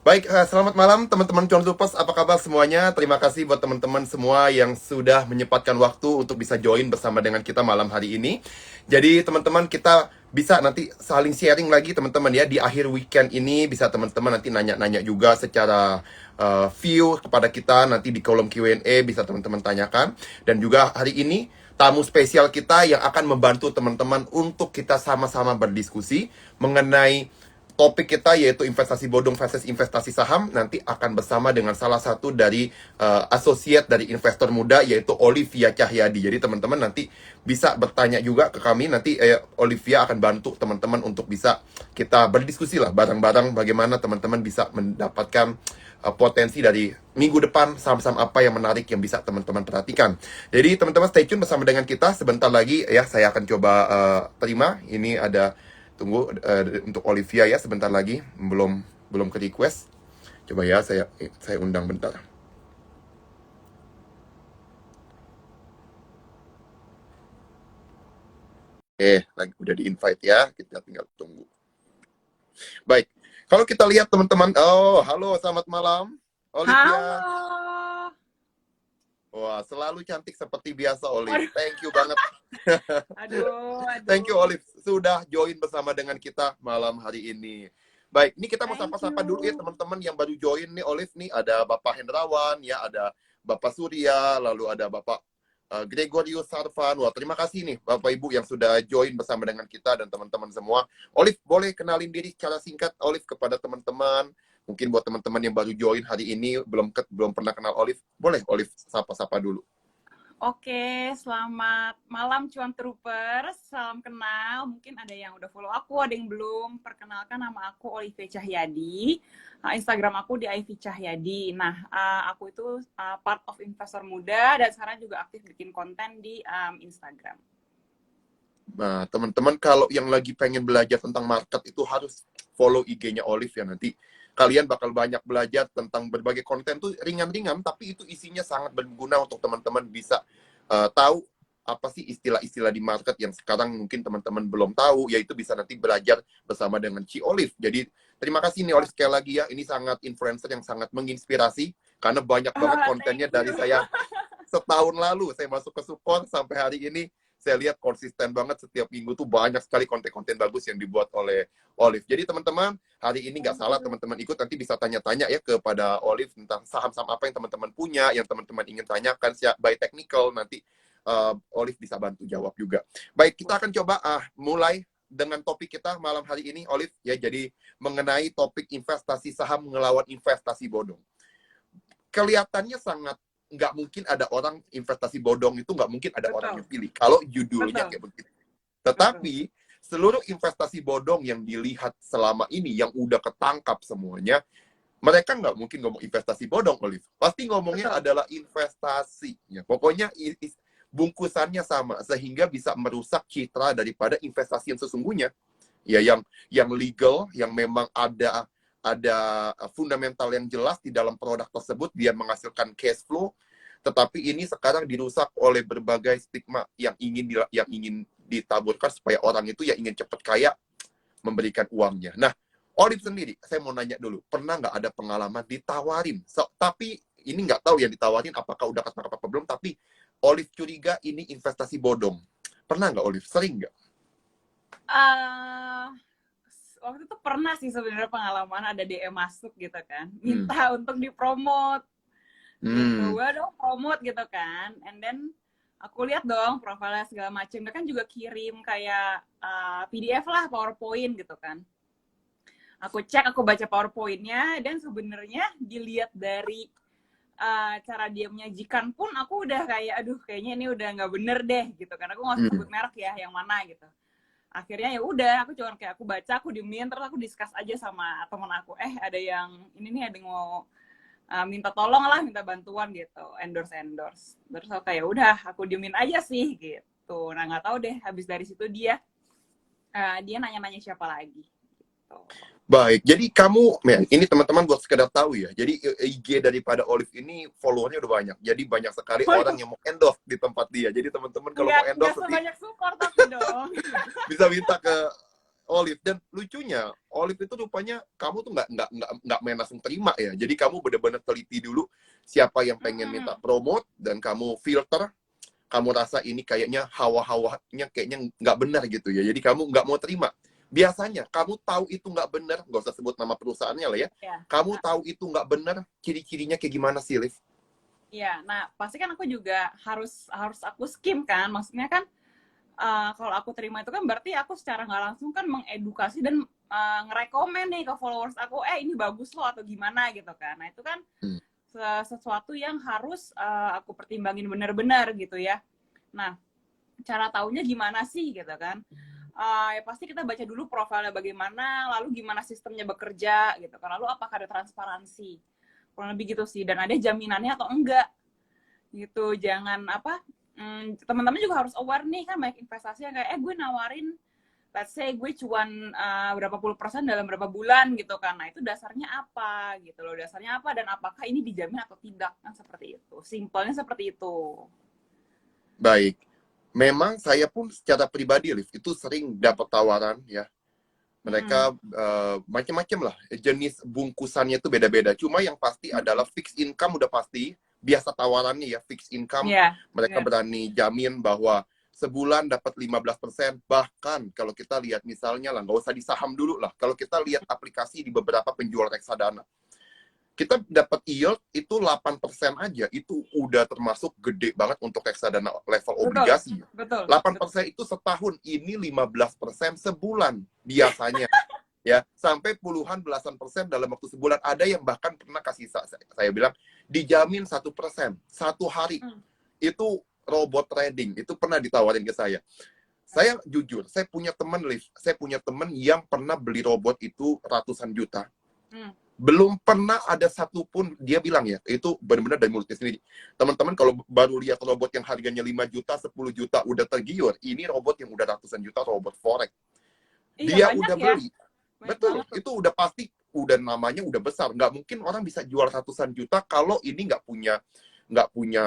Baik, selamat malam teman-teman Cuan Supers. Apa kabar semuanya? Terima kasih buat teman-teman semua yang sudah menyempatkan waktu untuk bisa join bersama dengan kita malam hari ini. Jadi teman-teman kita bisa nanti saling sharing lagi teman-teman ya di akhir weekend ini bisa teman-teman nanti nanya-nanya juga secara view kepada kita nanti di kolom Q&A bisa teman-teman tanyakan. Dan juga hari ini tamu spesial kita yang akan membantu teman-teman untuk kita sama-sama berdiskusi mengenai topik kita yaitu investasi bodong versus investasi saham nanti akan bersama dengan salah satu dari associate dari investor muda yaitu Olivia Cahyadi. Jadi teman-teman nanti bisa bertanya juga ke kami nanti Olivia akan bantu teman-teman untuk bisa kita berdiskusi lah bareng-bareng bagaimana teman-teman bisa mendapatkan potensi dari minggu depan saham-saham apa yang menarik yang bisa teman-teman perhatikan. Jadi teman-teman stay tune bersama dengan kita sebentar lagi ya saya akan coba terima ini ada. Tunggu untuk Olivia ya sebentar lagi belum belum ke request. Coba ya saya undang bentar. Lagi udah di invite ya. Kita tinggal tunggu. Baik. Kalau kita lihat teman-teman, oh halo selamat malam Olivia. Halo. Wah, selalu cantik seperti biasa Olive. Waduh, Thank you banget. aduh, Thank you aduh. Olive sudah join bersama dengan kita malam hari ini. Baik, ini kita mau Thank sapa-sapa dulu ya you. teman-teman yang baru join nih Olive nih ada Bapak Hendrawan ya, ada Bapak Surya, lalu ada Bapak Gregorius Sarvan. Wah, terima kasih nih Bapak Ibu yang sudah join bersama dengan kita dan teman-teman semua. Olive, boleh kenalin diri secara singkat Olive kepada teman-teman. Mungkin buat teman-teman yang baru join hari ini belum pernah kenal Olive, boleh Olive sapa-sapa dulu. Oke, selamat malam Cuan Troopers. Salam kenal. Mungkin ada yang udah follow aku, ada yang belum. Perkenalkan nama aku Olivia Cahyadi. Instagram aku di Ivy Cahyadi. Nah, aku itu part of investor muda dan sekarang juga aktif bikin konten di Instagram. Nah, teman-teman kalau yang lagi pengen belajar tentang market itu harus follow IG-nya Olive ya nanti. Kalian bakal banyak belajar tentang berbagai konten tuh ringan-ringan, tapi itu isinya sangat berguna untuk teman-teman bisa tahu apa sih istilah-istilah di market yang sekarang mungkin teman-teman belum tahu, yaitu bisa nanti belajar bersama dengan Ci Olive. Jadi terima kasih nih Olive sekali lagi ya, ini sangat influencer yang sangat menginspirasi, karena banyak banget kontennya Thank dari you. saya setahun lalu saya masuk ke support sampai hari ini saya lihat konsisten banget setiap minggu tuh banyak sekali konten-konten bagus yang dibuat oleh Olive. Jadi teman-teman, hari ini nggak Thank salah you. teman-teman ikut nanti bisa tanya-tanya ya kepada Olive tentang saham-saham apa yang teman-teman punya, yang teman-teman ingin tanyakan by technical nanti Olive bisa bantu jawab juga. Baik, kita akan coba mulai dengan topik kita malam hari ini Olive ya. Jadi mengenai topik investasi saham ngelawan investasi bodong. Kelihatannya sangat nggak mungkin ada orang investasi bodong itu nggak mungkin ada orang Betul, yang pilih kalau judulnya betul, kayak begitu. betul. Tetapi seluruh investasi bodong yang dilihat selama ini yang udah ketangkap semuanya, mereka nggak mungkin ngomong investasi bodong, Olive. Pasti ngomongnya Betul. adalah investasi. Ya, pokoknya bungkusannya sama sehingga bisa merusak citra daripada investasi yang sesungguhnya. Ya, yang legal, yang memang ada fundamental yang jelas di dalam produk tersebut, dia menghasilkan cash flow, tetapi ini sekarang dirusak oleh berbagai stigma yang ingin ditaburkan supaya orang itu yang ingin cepat kaya memberikan uangnya. Nah, Olive sendiri, saya mau nanya dulu, pernah nggak ada pengalaman ditawarin? Tapi ini nggak tahu yang ditawarin apakah udah ketangkap apa belum, tapi Olive curiga ini investasi bodong. Pernah nggak Olive? Sering nggak? uh, Waktu itu pernah sih sebenarnya pengalaman ada DM masuk gitu kan, Hmm. minta untuk dipromot gitu, Hmm. gue dong promote gitu kan, and then aku lihat dong profilnya segala macam, dia kan juga kirim kayak PDF lah, PowerPoint gitu kan. Aku cek, aku baca PowerPointnya, dan sebenarnya dilihat dari cara dia menyajikan pun aku udah kayak aduh kayaknya ini udah nggak bener deh gitu kan. Aku nggak usah sebut Hmm. merek ya yang mana gitu. Akhirnya ya udah aku cuma kayak aku baca, aku diemin, terus aku discuss aja sama teman aku, ada yang ini nih, ada yang mau minta tolong lah, minta bantuan gitu, endorse. Terus aku kayak udah aku diemin aja sih gitu. Nah nggak tahu deh, habis dari situ dia nanya-nanya siapa lagi gitu. Baik, jadi kamu, men, ini teman-teman buat sekedar tahu ya. Jadi IG daripada Olive ini followernya udah banyak. Jadi banyak sekali orang yang mau endorse di tempat dia. Jadi teman-teman kalau mau Nggak endorse nanti sebanyak support tapi dong. bisa minta ke Olive. Dan lucunya, Olive itu rupanya kamu tuh nggak main langsung terima ya. Jadi kamu benar-benar teliti dulu siapa yang pengen minta promote dan kamu filter. Kamu rasa ini kayaknya hawa-hawanya kayaknya nggak benar gitu ya. Jadi kamu nggak mau terima. Biasanya kamu tahu itu nggak benar, nggak usah sebut nama perusahaannya lah ya. Kamu tahu itu nggak benar, ciri-cirinya kayak gimana sih, Liv? Iya, nah pasti kan aku juga harus aku skim kan. Maksudnya kan kalau aku terima itu kan berarti aku secara nggak langsung kan mengedukasi dan ngerekomen nih ke followers aku, ini bagus loh atau gimana gitu kan. Nah itu kan sesuatu yang harus aku pertimbangin benar-benar gitu ya. Nah, cara taunya gimana sih gitu kan? Ya pasti kita baca dulu profilnya bagaimana, lalu gimana sistemnya bekerja gitu kan. Lalu apakah ada transparansi? Kurang lebih gitu sih. Dan ada jaminannya atau enggak gitu. Jangan teman-teman juga harus aware nih kan, banyak investasi yang kayak gue nawarin, let's say gue cuan berapa puluh persen dalam berapa bulan gitu kan. Nah itu dasarnya apa gitu loh, dasarnya apa dan apakah ini dijamin atau tidak, kan seperti itu, simpelnya seperti itu. Baik, memang saya pun secara pribadi, Liv, itu sering dapat tawaran ya. Mereka macam-macam lah, jenis bungkusannya itu beda-beda. Cuma yang pasti adalah fixed income udah pasti, biasa tawarannya ya fixed income. Mereka berani jamin bahwa sebulan dapat 15%. Bahkan kalau kita lihat misalnya lah, nggak usah di saham dulu lah. Kalau kita lihat aplikasi di beberapa penjual reksadana, kita dapat yield itu 8% aja. Itu udah termasuk gede banget untuk reksadana level obligasi. Betul. 8% itu setahun, ini 15% sebulan biasanya. Ya, sampai puluhan belasan persen dalam waktu sebulan. Ada yang bahkan pernah kasih saya bilang dijamin 1% satu hari. Itu robot trading, itu pernah ditawarin ke saya. Saya jujur, saya punya teman, Liv, saya punya teman yang pernah beli robot itu ratusan juta. Belum pernah ada satupun, dia bilang ya, itu benar-benar dari mulutnya sendiri. Teman-teman kalau baru lihat robot yang harganya 5 juta, 10 juta udah tergiur, ini robot yang udah ratusan juta, robot forex. Dia udah beli. Betul, itu udah pasti, udah namanya udah besar. Nggak mungkin orang bisa jual ratusan juta kalau ini nggak punya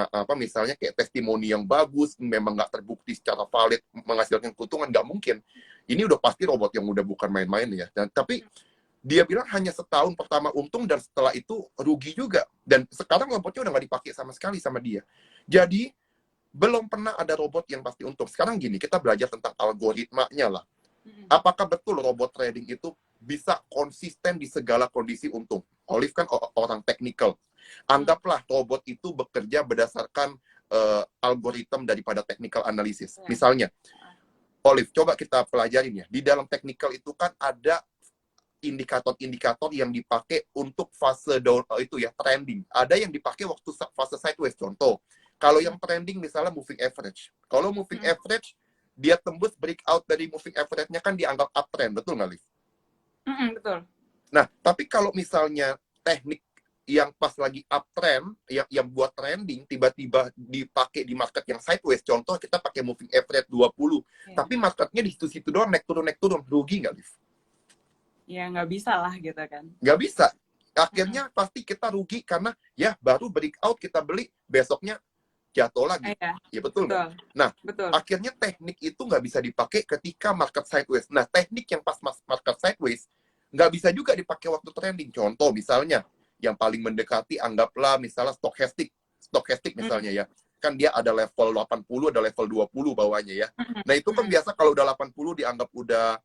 apa misalnya kayak testimoni yang bagus, memang nggak terbukti secara valid menghasilkan keuntungan, nggak mungkin. Ini udah pasti robot yang udah bukan main-main ya. Tapi dia bilang hanya setahun pertama untung dan setelah itu rugi juga. Dan sekarang robotnya udah nggak dipakai sama sekali sama dia. Jadi belum pernah ada robot yang pasti untung. Sekarang gini, kita belajar tentang algoritmanya lah. Apakah betul robot trading itu bisa konsisten di segala kondisi untung? Olive kan orang teknikal. Anggaplah robot itu bekerja berdasarkan algoritma daripada technical analysis. Misalnya, Olive, coba kita pelajarin ya. Di dalam technical itu kan ada indikator-indikator yang dipakai untuk fase down itu ya, trending. Ada yang dipakai waktu fase sideways. Contoh, kalau yang trending misalnya moving average. Kalau moving average dia tembus breakout dari moving average-nya kan dianggap uptrend, betul nggak, Liv? Betul. Nah, tapi kalau misalnya teknik yang pas lagi uptrend, yang buat trending, tiba-tiba dipakai di market yang sideways, contoh kita pakai moving average 20, tapi marketnya di situ-situ doang, naik turun, rugi nggak, Liv? Ya, nggak bisa lah gitu kan. Nggak bisa. Akhirnya pasti kita rugi karena ya baru breakout kita beli, besoknya jatuh lagi. Ya betul nggak? Nah, akhirnya teknik itu nggak bisa dipakai ketika market sideways. Nah, teknik yang pas market sideways nggak bisa juga dipakai waktu trending. Contoh misalnya, yang paling mendekati anggaplah misalnya stochastic misalnya ya. Kan dia ada level 80, ada level 20 bawahnya ya. Nah, itu kan biasa kalau udah 80 dianggap udah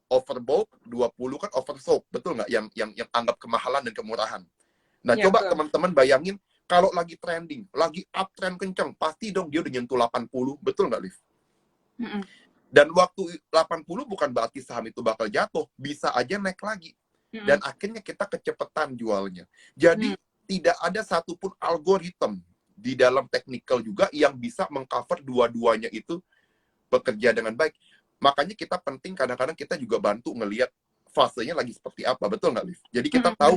overbought, 20 kan oversold, betul nggak? Yang anggap kemahalan dan kemurahan. Nah, coba teman-teman bayangin, kalau lagi trending, lagi uptrend kenceng, pasti dong dia udah nyentuh 80, betul nggak, Liv? Dan waktu 80 bukan berarti saham itu bakal jatuh, bisa aja naik lagi. Dan akhirnya kita kecepatan jualnya. Jadi, tidak ada satupun algoritma di dalam technical juga yang bisa mengcover dua-duanya itu bekerja dengan baik. Makanya kita penting kadang-kadang kita juga bantu ngelihat fasenya lagi seperti apa, betul nggak, Liv? Jadi kita tahu,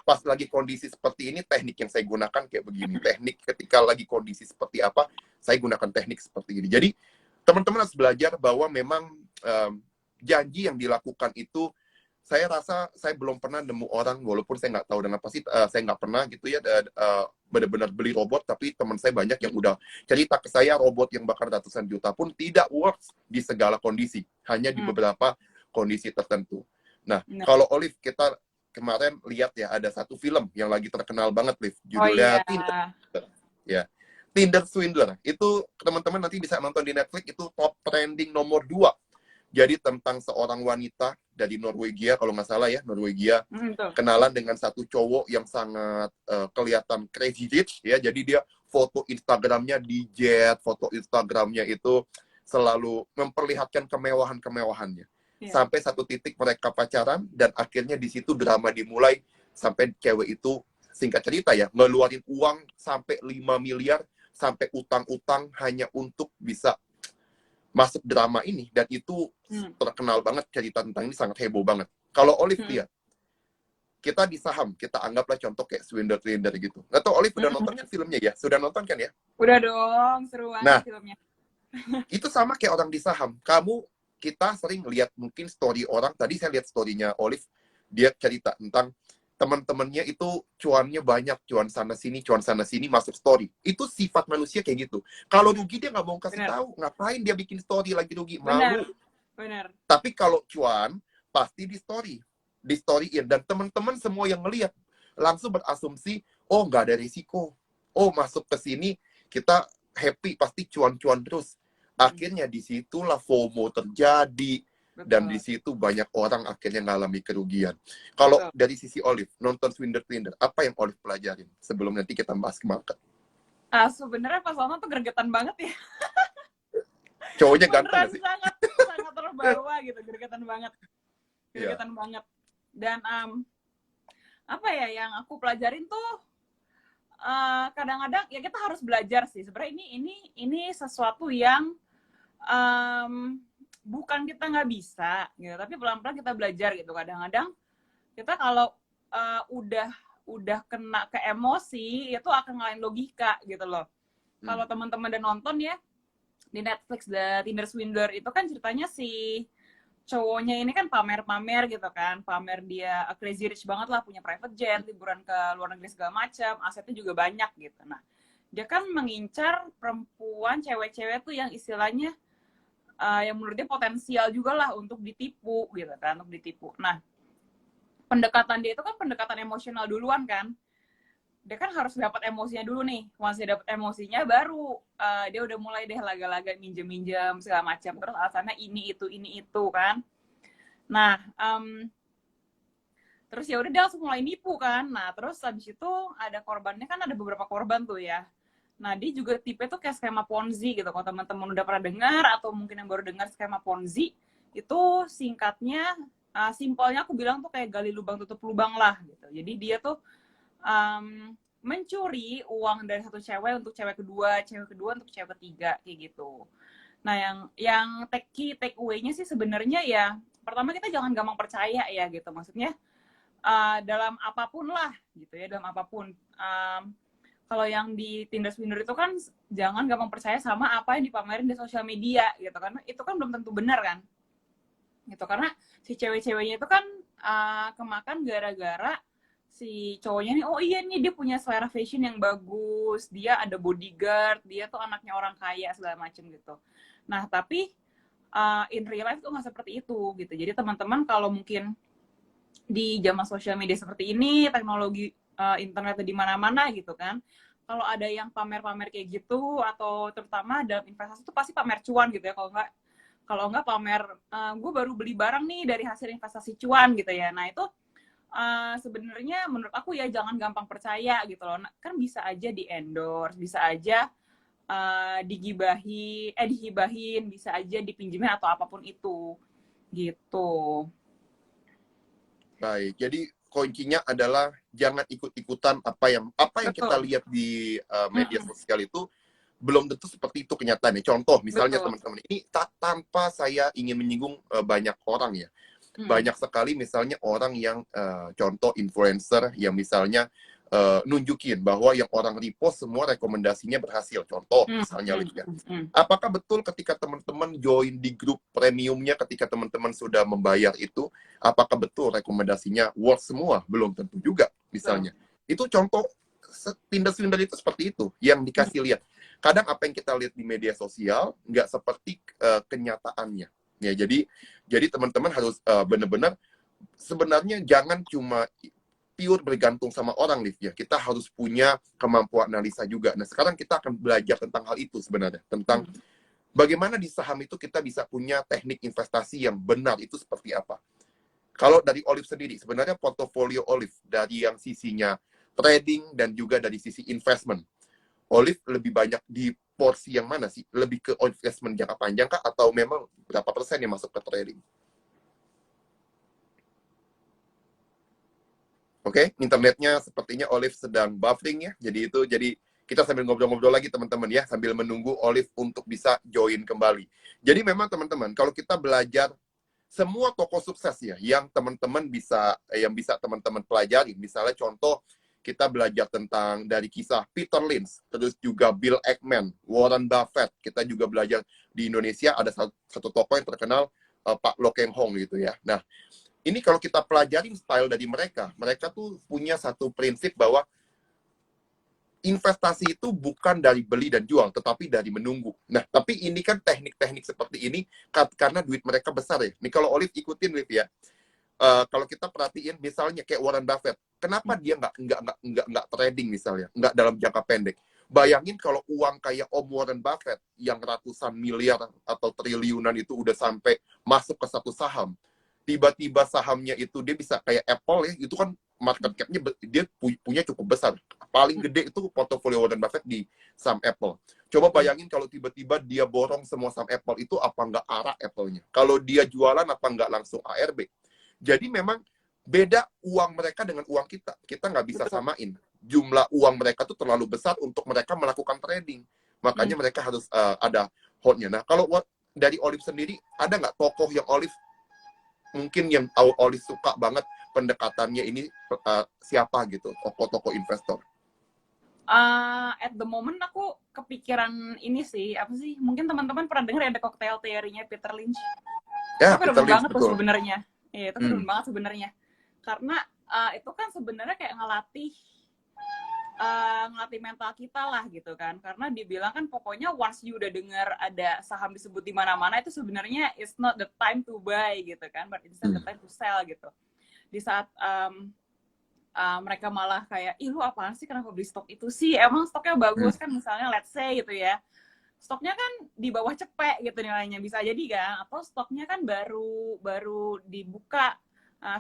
pas lagi kondisi seperti ini, teknik yang saya gunakan kayak begini. Teknik ketika lagi kondisi seperti apa, saya gunakan teknik seperti ini. Jadi teman-teman harus belajar bahwa memang janji yang dilakukan itu, saya rasa saya belum pernah nemu orang, walaupun saya nggak tahu dengan pasti, saya nggak pernah gitu ya, benar-benar beli robot, tapi teman saya banyak yang udah cerita ke saya, robot yang bakal ratusan juta pun tidak works di segala kondisi, hanya di beberapa kondisi tertentu. Nah, Bener. kalau Olive, kita kemarin lihat ya, ada satu film yang lagi terkenal banget, Liv. Oh Judulnya iya. Tinder. Ya. Tinder Swindler. Itu teman-teman nanti bisa nonton di Netflix, itu top trending nomor 2. Jadi tentang seorang wanita dari Norwegia, kalau nggak salah ya, Norwegia, Tuh. kenalan dengan satu cowok yang sangat kelihatan crazy rich ya. Jadi dia foto Instagramnya di jet, foto Instagramnya itu selalu memperlihatkan kemewahan-kemewahannya. Iya. Sampai satu titik mereka pacaran dan akhirnya di situ drama dimulai sampai cewek itu, singkat cerita ya, ngeluarin uang sampai 5 miliar, sampai utang-utang hanya untuk bisa masuk drama ini, dan itu terkenal banget, cerita tentang ini sangat heboh banget. Kalau Olive lihat, kita di saham, kita anggaplah contoh kayak Swindler gitu. Nggak tahu Olive udah nonton kan filmnya ya? Sudah nonton kan ya? Udah dong, seru Nah, banget filmnya. itu sama kayak orang di saham. Kita sering lihat mungkin story orang, tadi saya lihat story-nya Olive, dia cerita tentang teman-temannya itu cuannya banyak, cuan sana sini masuk story. Itu sifat manusia kayak gitu. Kalau rugi dia nggak mau kasih Bener. tahu, ngapain dia bikin story lagi rugi, Bener. malu. Bener. Tapi kalau cuan pasti di storyin, dan teman-teman semua yang ngelihat langsung berasumsi, oh nggak ada risiko, oh masuk ke sini kita happy, pasti cuan-cuan terus. Akhirnya disitulah FOMO terjadi. Dan di situ banyak orang akhirnya ngalami kerugian. Kalau dari sisi Olive, nonton Swindler, apa yang Olive pelajarin sebelum nanti kita bahas ke market? Sebenarnya pas nonton tuh gregetan banget ya. Cowoknya ganteng gak sih? sangat terbawa gitu, gregetan banget. Gregetan banget. Dan apa ya yang aku pelajarin tuh, kadang-kadang ya kita harus belajar sih. Sebenarnya ini sesuatu yang bukan kita nggak bisa gitu, tapi pelan-pelan kita belajar gitu. Kadang-kadang kita kalau udah kena ke emosi itu akan ngalahin logika gitu loh. Kalau teman-teman udah nonton ya di Netflix The Tinder Swindler, itu kan ceritanya si cowoknya ini kan pamer-pamer gitu kan, pamer dia crazy rich banget lah, punya private jet, liburan ke luar negeri segala macam, asetnya juga banyak gitu. Nah, dia kan mengincar perempuan, cewek-cewek tuh yang istilahnya yang menurut dia potensial juga lah untuk ditipu gitu kan, untuk ditipu. Nah, pendekatan dia itu kan pendekatan emosional duluan kan. Dia kan harus dapat emosinya dulu nih. Once dia dapat emosinya baru dia udah mulai deh laga-laga minjem-minjem segala macam. Terus alasannya ini itu kan. Nah, terus ya udah dia langsung mulai nipu kan. Nah, terus habis itu ada korbannya kan, ada beberapa korban tuh ya. Nah, dia juga tipe tuh kayak skema Ponzi gitu. Kalau teman-teman udah pernah dengar atau mungkin yang baru dengar skema Ponzi, itu singkatnya, simpelnya aku bilang tuh kayak gali lubang tutup lubang lah gitu. Jadi dia tuh mencuri uang dari satu cewek untuk cewek kedua untuk cewek ketiga kayak gitu. Nah, yang take away-nya sih sebenarnya ya, pertama kita jangan gampang percaya ya gitu. Maksudnya dalam apapun lah gitu ya, dalam apapun. Kalau yang di Tinder Swindler itu kan jangan gampang percaya sama apa yang dipamerin di sosial media gitu, karena itu kan belum tentu benar kan gitu. Karena si cewek-ceweknya itu kan kemakan gara-gara si cowoknya nih, oh iya nih dia punya selera fashion yang bagus, dia ada bodyguard, dia tuh anaknya orang kaya segala macem gitu. Nah tapi in real life tuh nggak seperti itu gitu. Jadi teman-teman kalau mungkin di zaman sosial media seperti ini, teknologi internet di mana-mana gitu kan, kalau ada yang pamer-pamer kayak gitu, atau terutama dalam investasi itu pasti pamer cuan gitu ya. Kalau nggak pamer gue baru beli barang nih dari hasil investasi cuan gitu ya. Nah itu sebenarnya menurut aku ya jangan gampang percaya gitu loh. Kan bisa aja di endorse, bisa aja dihibahin, bisa aja dipinjemin atau apapun itu gitu. Baik, jadi kuncinya adalah jangan ikut-ikutan apa yang kita lihat di media sosial itu belum tentu seperti itu kenyataannya. Contoh, misalnya teman-teman ini tanpa saya ingin menyinggung banyak orang ya. Banyak sekali misalnya orang yang contoh influencer yang misalnya nunjukin bahwa yang orang repost semua rekomendasinya berhasil. Contoh misalnya Livia. Apakah betul ketika teman-teman join di grup premiumnya, ketika teman-teman sudah membayar itu, apakah betul rekomendasinya worth semua? Belum tentu juga misalnya. Itu contoh Tinder itu seperti itu yang dikasih lihat. Kadang apa yang kita lihat di media sosial nggak seperti kenyataannya. Ya, jadi teman-teman harus benar-benar sebenarnya jangan cuma pure bergantung sama orang, Liv, ya. Kita harus punya kemampuan analisa juga. Nah, sekarang kita akan belajar tentang hal itu sebenarnya, tentang bagaimana di saham itu kita bisa punya teknik investasi yang benar itu seperti apa. Kalau dari Olive sendiri, sebenarnya portofolio Olive dari yang sisinya trading dan juga dari sisi investment, Olive lebih banyak di porsi yang mana sih? Lebih ke investment jangka panjang kah? Atau memang berapa persen yang masuk ke trading? Oke, internetnya sepertinya Olive sedang buffering ya. Jadi kita sambil ngobrol-ngobrol lagi teman-teman ya, sambil menunggu Olive untuk bisa join kembali. Jadi memang teman-teman, kalau kita belajar semua tokoh sukses ya, yang bisa teman-teman pelajari. Misalnya contoh, kita belajar tentang dari kisah Peter Lynch, terus juga Bill Ackman, Warren Buffett. Kita juga belajar di Indonesia ada satu tokoh yang terkenal, Pak Lo Keng Hong gitu ya. Nah, ini kalau kita pelajarin style dari mereka tuh punya satu prinsip bahwa investasi itu bukan dari beli dan jual, tetapi dari menunggu. Nah, tapi ini kan teknik-teknik seperti ini karena duit mereka besar ya. Nih kalau Olive ikutin, Olive ya. Kalau kita perhatiin, misalnya kayak Warren Buffett, kenapa dia nggak trading misalnya, nggak dalam jangka pendek? Bayangin kalau uang kayak Om Warren Buffett yang ratusan miliar atau triliunan itu udah sampai masuk ke satu saham, tiba-tiba sahamnya itu dia bisa kayak Apple ya, itu kan market cap-nya dia punya cukup besar. Paling gede itu portofolio Warren Buffett di saham Apple. Coba bayangin kalau tiba-tiba dia borong semua saham Apple itu, apa nggak ARA Apple-nya? Kalau dia jualan, apa nggak langsung ARB? Jadi memang beda uang mereka dengan uang kita. Kita nggak bisa samain. Jumlah uang mereka tuh terlalu besar untuk mereka melakukan trading. Makanya mereka harus ada hold-nya. Nah, kalau dari Olive sendiri, ada nggak tokoh yang Olive mungkin yang Olive suka banget pendekatannya ini, siapa gitu, tokoh-tokoh investor? At the moment aku kepikiran ini sih, apa sih? Mungkin teman-teman pernah dengar ada cocktail teorinya Peter Lynch. Ya, Itu Peter keren Lynch, banget tuh betul. sebenarnya. Iya, itu keren banget sebenarnya. Karena itu kan sebenarnya kayak ngelatih mental kita lah gitu kan. Karena dibilang kan pokoknya once you udah dengar ada saham disebut di mana-mana, itu sebenarnya it's not the time to buy gitu kan, but it's the time to sell gitu. Di saat mereka malah kayak, ih lu apaan sih, kenapa beli stok itu sih? Emang stoknya bagus kan, misalnya let's say gitu ya. Stoknya kan di bawah cepek gitu nilainya, bisa jadi kan, atau stoknya kan baru dibuka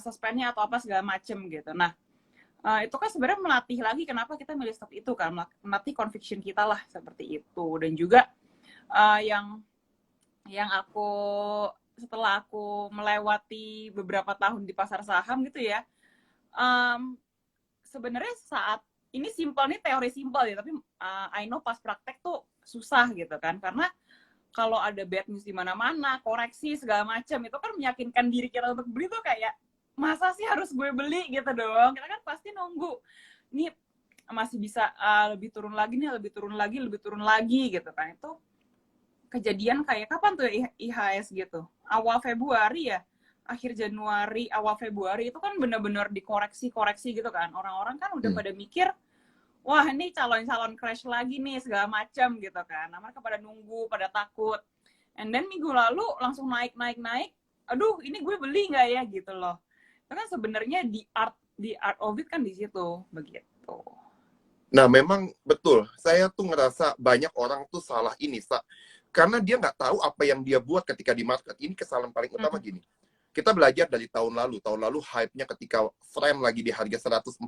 suspendnya atau apa segala macem gitu. Nah, itu kan sebenarnya melatih lagi kenapa kita milih stok itu kan, melatih conviction kita lah seperti itu. Dan juga yang aku setelah aku melewati beberapa tahun di pasar saham gitu ya, sebenarnya saat ini simpel nih, teori simpel ya, tapi I know pas praktek tuh susah gitu kan, karena kalau ada bad news di mana-mana, koreksi segala macam, itu kan meyakinkan diri kita untuk beli tuh kayak, masa sih harus gue beli gitu dong. Kita kan pasti nunggu, ini masih bisa lebih turun lagi nih, lebih turun lagi gitu kan. Itu kejadian kayak kapan tuh ya IHS gitu? Awal Februari ya? Akhir Januari, awal Februari itu kan benar-benar dikoreksi gitu kan. Orang-orang kan udah pada mikir, wah ini calon-calon crash lagi nih segala macam gitu kan. Nah, mereka pada nunggu, pada takut. And then minggu lalu langsung naik. Aduh, ini gue beli nggak ya gitu loh. Itu kan sebenarnya di art of it kan di situ begitu. Nah, memang betul. Saya tuh ngerasa banyak orang tuh salah ini, karena dia nggak tahu apa yang dia buat ketika di market. Ini kesalahan paling utama gini. Kita belajar dari tahun lalu. Tahun lalu hype-nya ketika frame lagi di harga 140.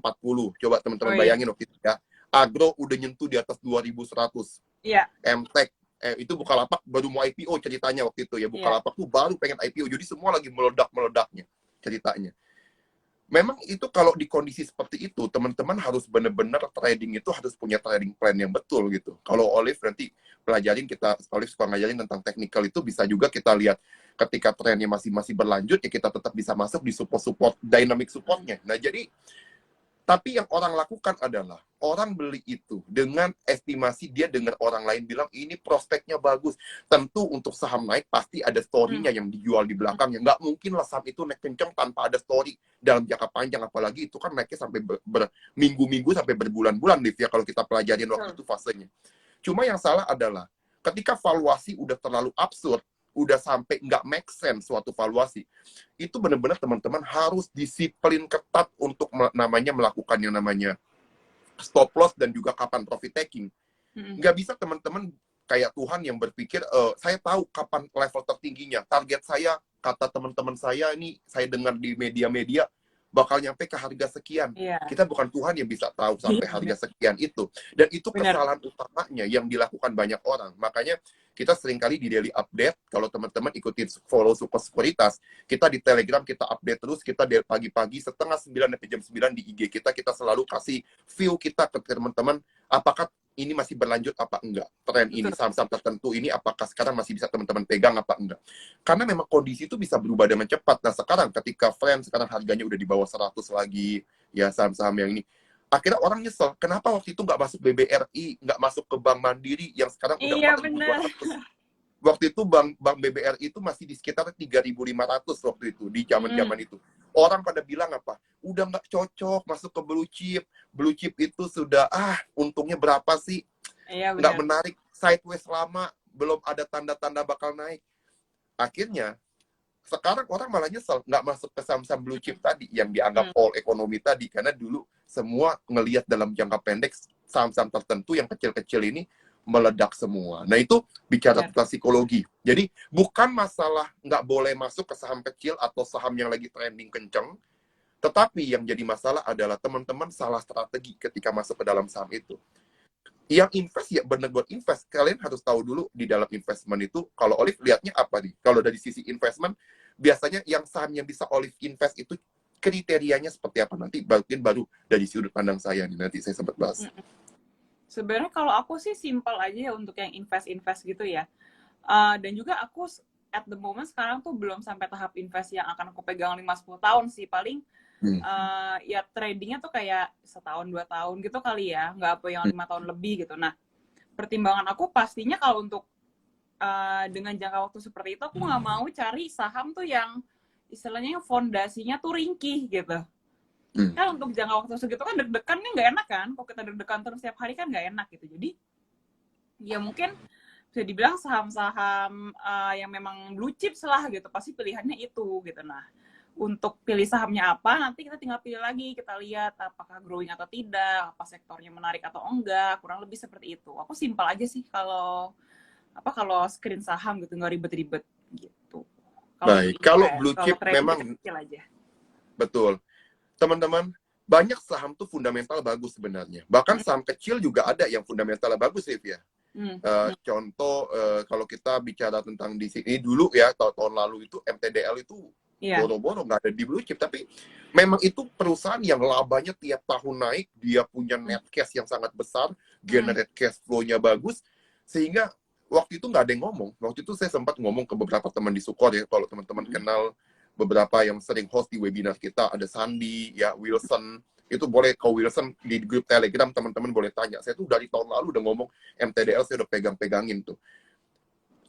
Coba teman-teman bayangin waktu itu ya. Agro udah nyentuh di atas 2100. Iya. MTech, itu Bukalapak baru mau IPO ceritanya waktu itu ya. Bukalapak tuh baru pengen IPO. Jadi semua lagi meledak-meledaknya ceritanya. Memang itu kalau di kondisi seperti itu, teman-teman harus benar-benar trading itu harus punya trading plan yang betul gitu. Kalau Olive nanti pelajarin, Olive suka ngajarin tentang technical, itu bisa juga kita lihat ketika trennya masih berlanjut, ya kita tetap bisa masuk di support dynamic supportnya. Nah, jadi tapi yang orang lakukan adalah orang beli itu dengan estimasi dia dengar orang lain bilang ini prospeknya bagus. Tentu untuk saham naik pasti ada story-nya yang dijual di belakangnya. Nggak mungkin lah saham itu naik kencang tanpa ada story dalam jangka panjang. Apalagi itu kan naiknya sampai berminggu-minggu sampai berbulan-bulan, Liv, ya, kalau kita pelajarin waktu itu fasenya. Cuma yang salah adalah ketika valuasi udah terlalu absurd, udah sampai nggak make sense suatu valuasi, itu benar-benar teman-teman harus disiplin ketat untuk namanya melakukan yang namanya stop loss dan juga kapan profit taking. Nggak bisa teman-teman kayak Tuhan yang berpikir, saya tahu kapan level tertingginya, target saya, kata teman-teman saya ini, saya dengar di media-media, bakal nyampe ke harga sekian. Iya. Kita bukan Tuhan yang bisa tahu sampai Iya, harga sekian itu. Dan itu benar. kesalahan utamanya yang dilakukan banyak orang. Makanya kita seringkali di daily update, kalau teman-teman ikutin follow Suko Sekuritas, kita di Telegram, kita update terus, kita dari pagi-pagi setengah 9 sampai jam 9 di IG kita selalu kasih view kita ke teman-teman, apakah ini masih berlanjut apa enggak. Tren ini, saham-saham tertentu ini, apakah sekarang masih bisa teman-teman pegang apa enggak. Karena memang kondisi itu bisa berubah dengan cepat. Nah sekarang ketika Friends sekarang harganya udah di bawah 100 lagi, ya saham-saham yang ini, akhirnya orang nyesel, kenapa waktu itu nggak masuk BBRI, nggak masuk ke Bank Mandiri, yang sekarang udah Iya, benar. 4.200. Waktu itu Bank BBRI itu masih di sekitar 3.500 waktu itu, di zaman-zaman itu. Orang pada bilang apa? Udah nggak cocok masuk ke blue chip. Blue chip itu sudah, untungnya berapa sih? Iya, Nggak benar. menarik, sideways lama, belum ada tanda-tanda bakal naik. Akhirnya, sekarang orang malah nyesel nggak masuk ke saham-saham blue chip tadi yang dianggap all ekonomi tadi, karena dulu semua ngelihat dalam jangka pendek saham-saham tertentu yang kecil-kecil ini meledak semua. Nah itu bicara tentang psikologi. Jadi bukan masalah nggak boleh masuk ke saham kecil atau saham yang lagi trending kenceng, tetapi yang jadi masalah adalah teman-teman salah strategi ketika masuk ke dalam saham itu. Yang invest ya benar buat invest. Kalian harus tahu dulu di dalam investment itu, kalau Olive lihatnya apa nih? Kalau dari sisi investment, biasanya yang saham yang bisa Olive invest itu kriterianya seperti apa? Nanti baru dari sudut pandang saya nih, nanti saya sempat bahas. Sebenarnya kalau aku sih simple aja ya untuk yang invest gitu ya. Dan juga aku at the moment sekarang tuh belum sampai tahap invest yang akan aku pegang 5-10 tahun sih. Paling ya tradingnya tuh kayak setahun 2 tahun gitu kali ya. Nggak apa yang 5 tahun lebih gitu. Nah, pertimbangan aku pastinya kalau untuk dengan jangka waktu seperti itu, aku nggak mau cari saham tuh yang istilahnya yang fondasinya tuh ringkih gitu. Kan untuk jangka waktu segitu kan deg-degannya nggak enak kan, kalau kita deg-degan terus setiap hari kan nggak enak gitu. Jadi ya mungkin bisa dibilang saham-saham yang memang blue chip lah gitu, pasti pilihannya itu gitu. Nah untuk pilih sahamnya apa, nanti kita tinggal pilih lagi, kita lihat apakah growing atau tidak, apa sektornya menarik atau enggak, kurang lebih seperti itu. Aku simpel aja sih kalau screen saham gitu, nggak ribet-ribet gitu. Baik, kalau blue chip memang kecil aja. Betul. Teman-teman, banyak saham tuh fundamental bagus sebenarnya. Bahkan saham kecil juga ada yang fundamental bagus, Liv, ya. Contoh, kalau kita bicara tentang di sini dulu ya, tahun lalu itu MTDL itu boro-boro nggak ada di blue chip. Tapi memang itu perusahaan yang labanya tiap tahun naik, dia punya net cash yang sangat besar, generate cash flow-nya bagus, sehingga waktu itu nggak ada yang ngomong. Waktu itu saya sempat ngomong ke beberapa teman di Sukor ya, kalau teman-teman kenal beberapa yang sering host di webinar kita, ada Sandi, ya Wilson, itu boleh ke Wilson di grup Telegram, teman-teman boleh tanya. Saya tuh dari tahun lalu udah ngomong MTDL, saya udah pegang-pegangin tuh.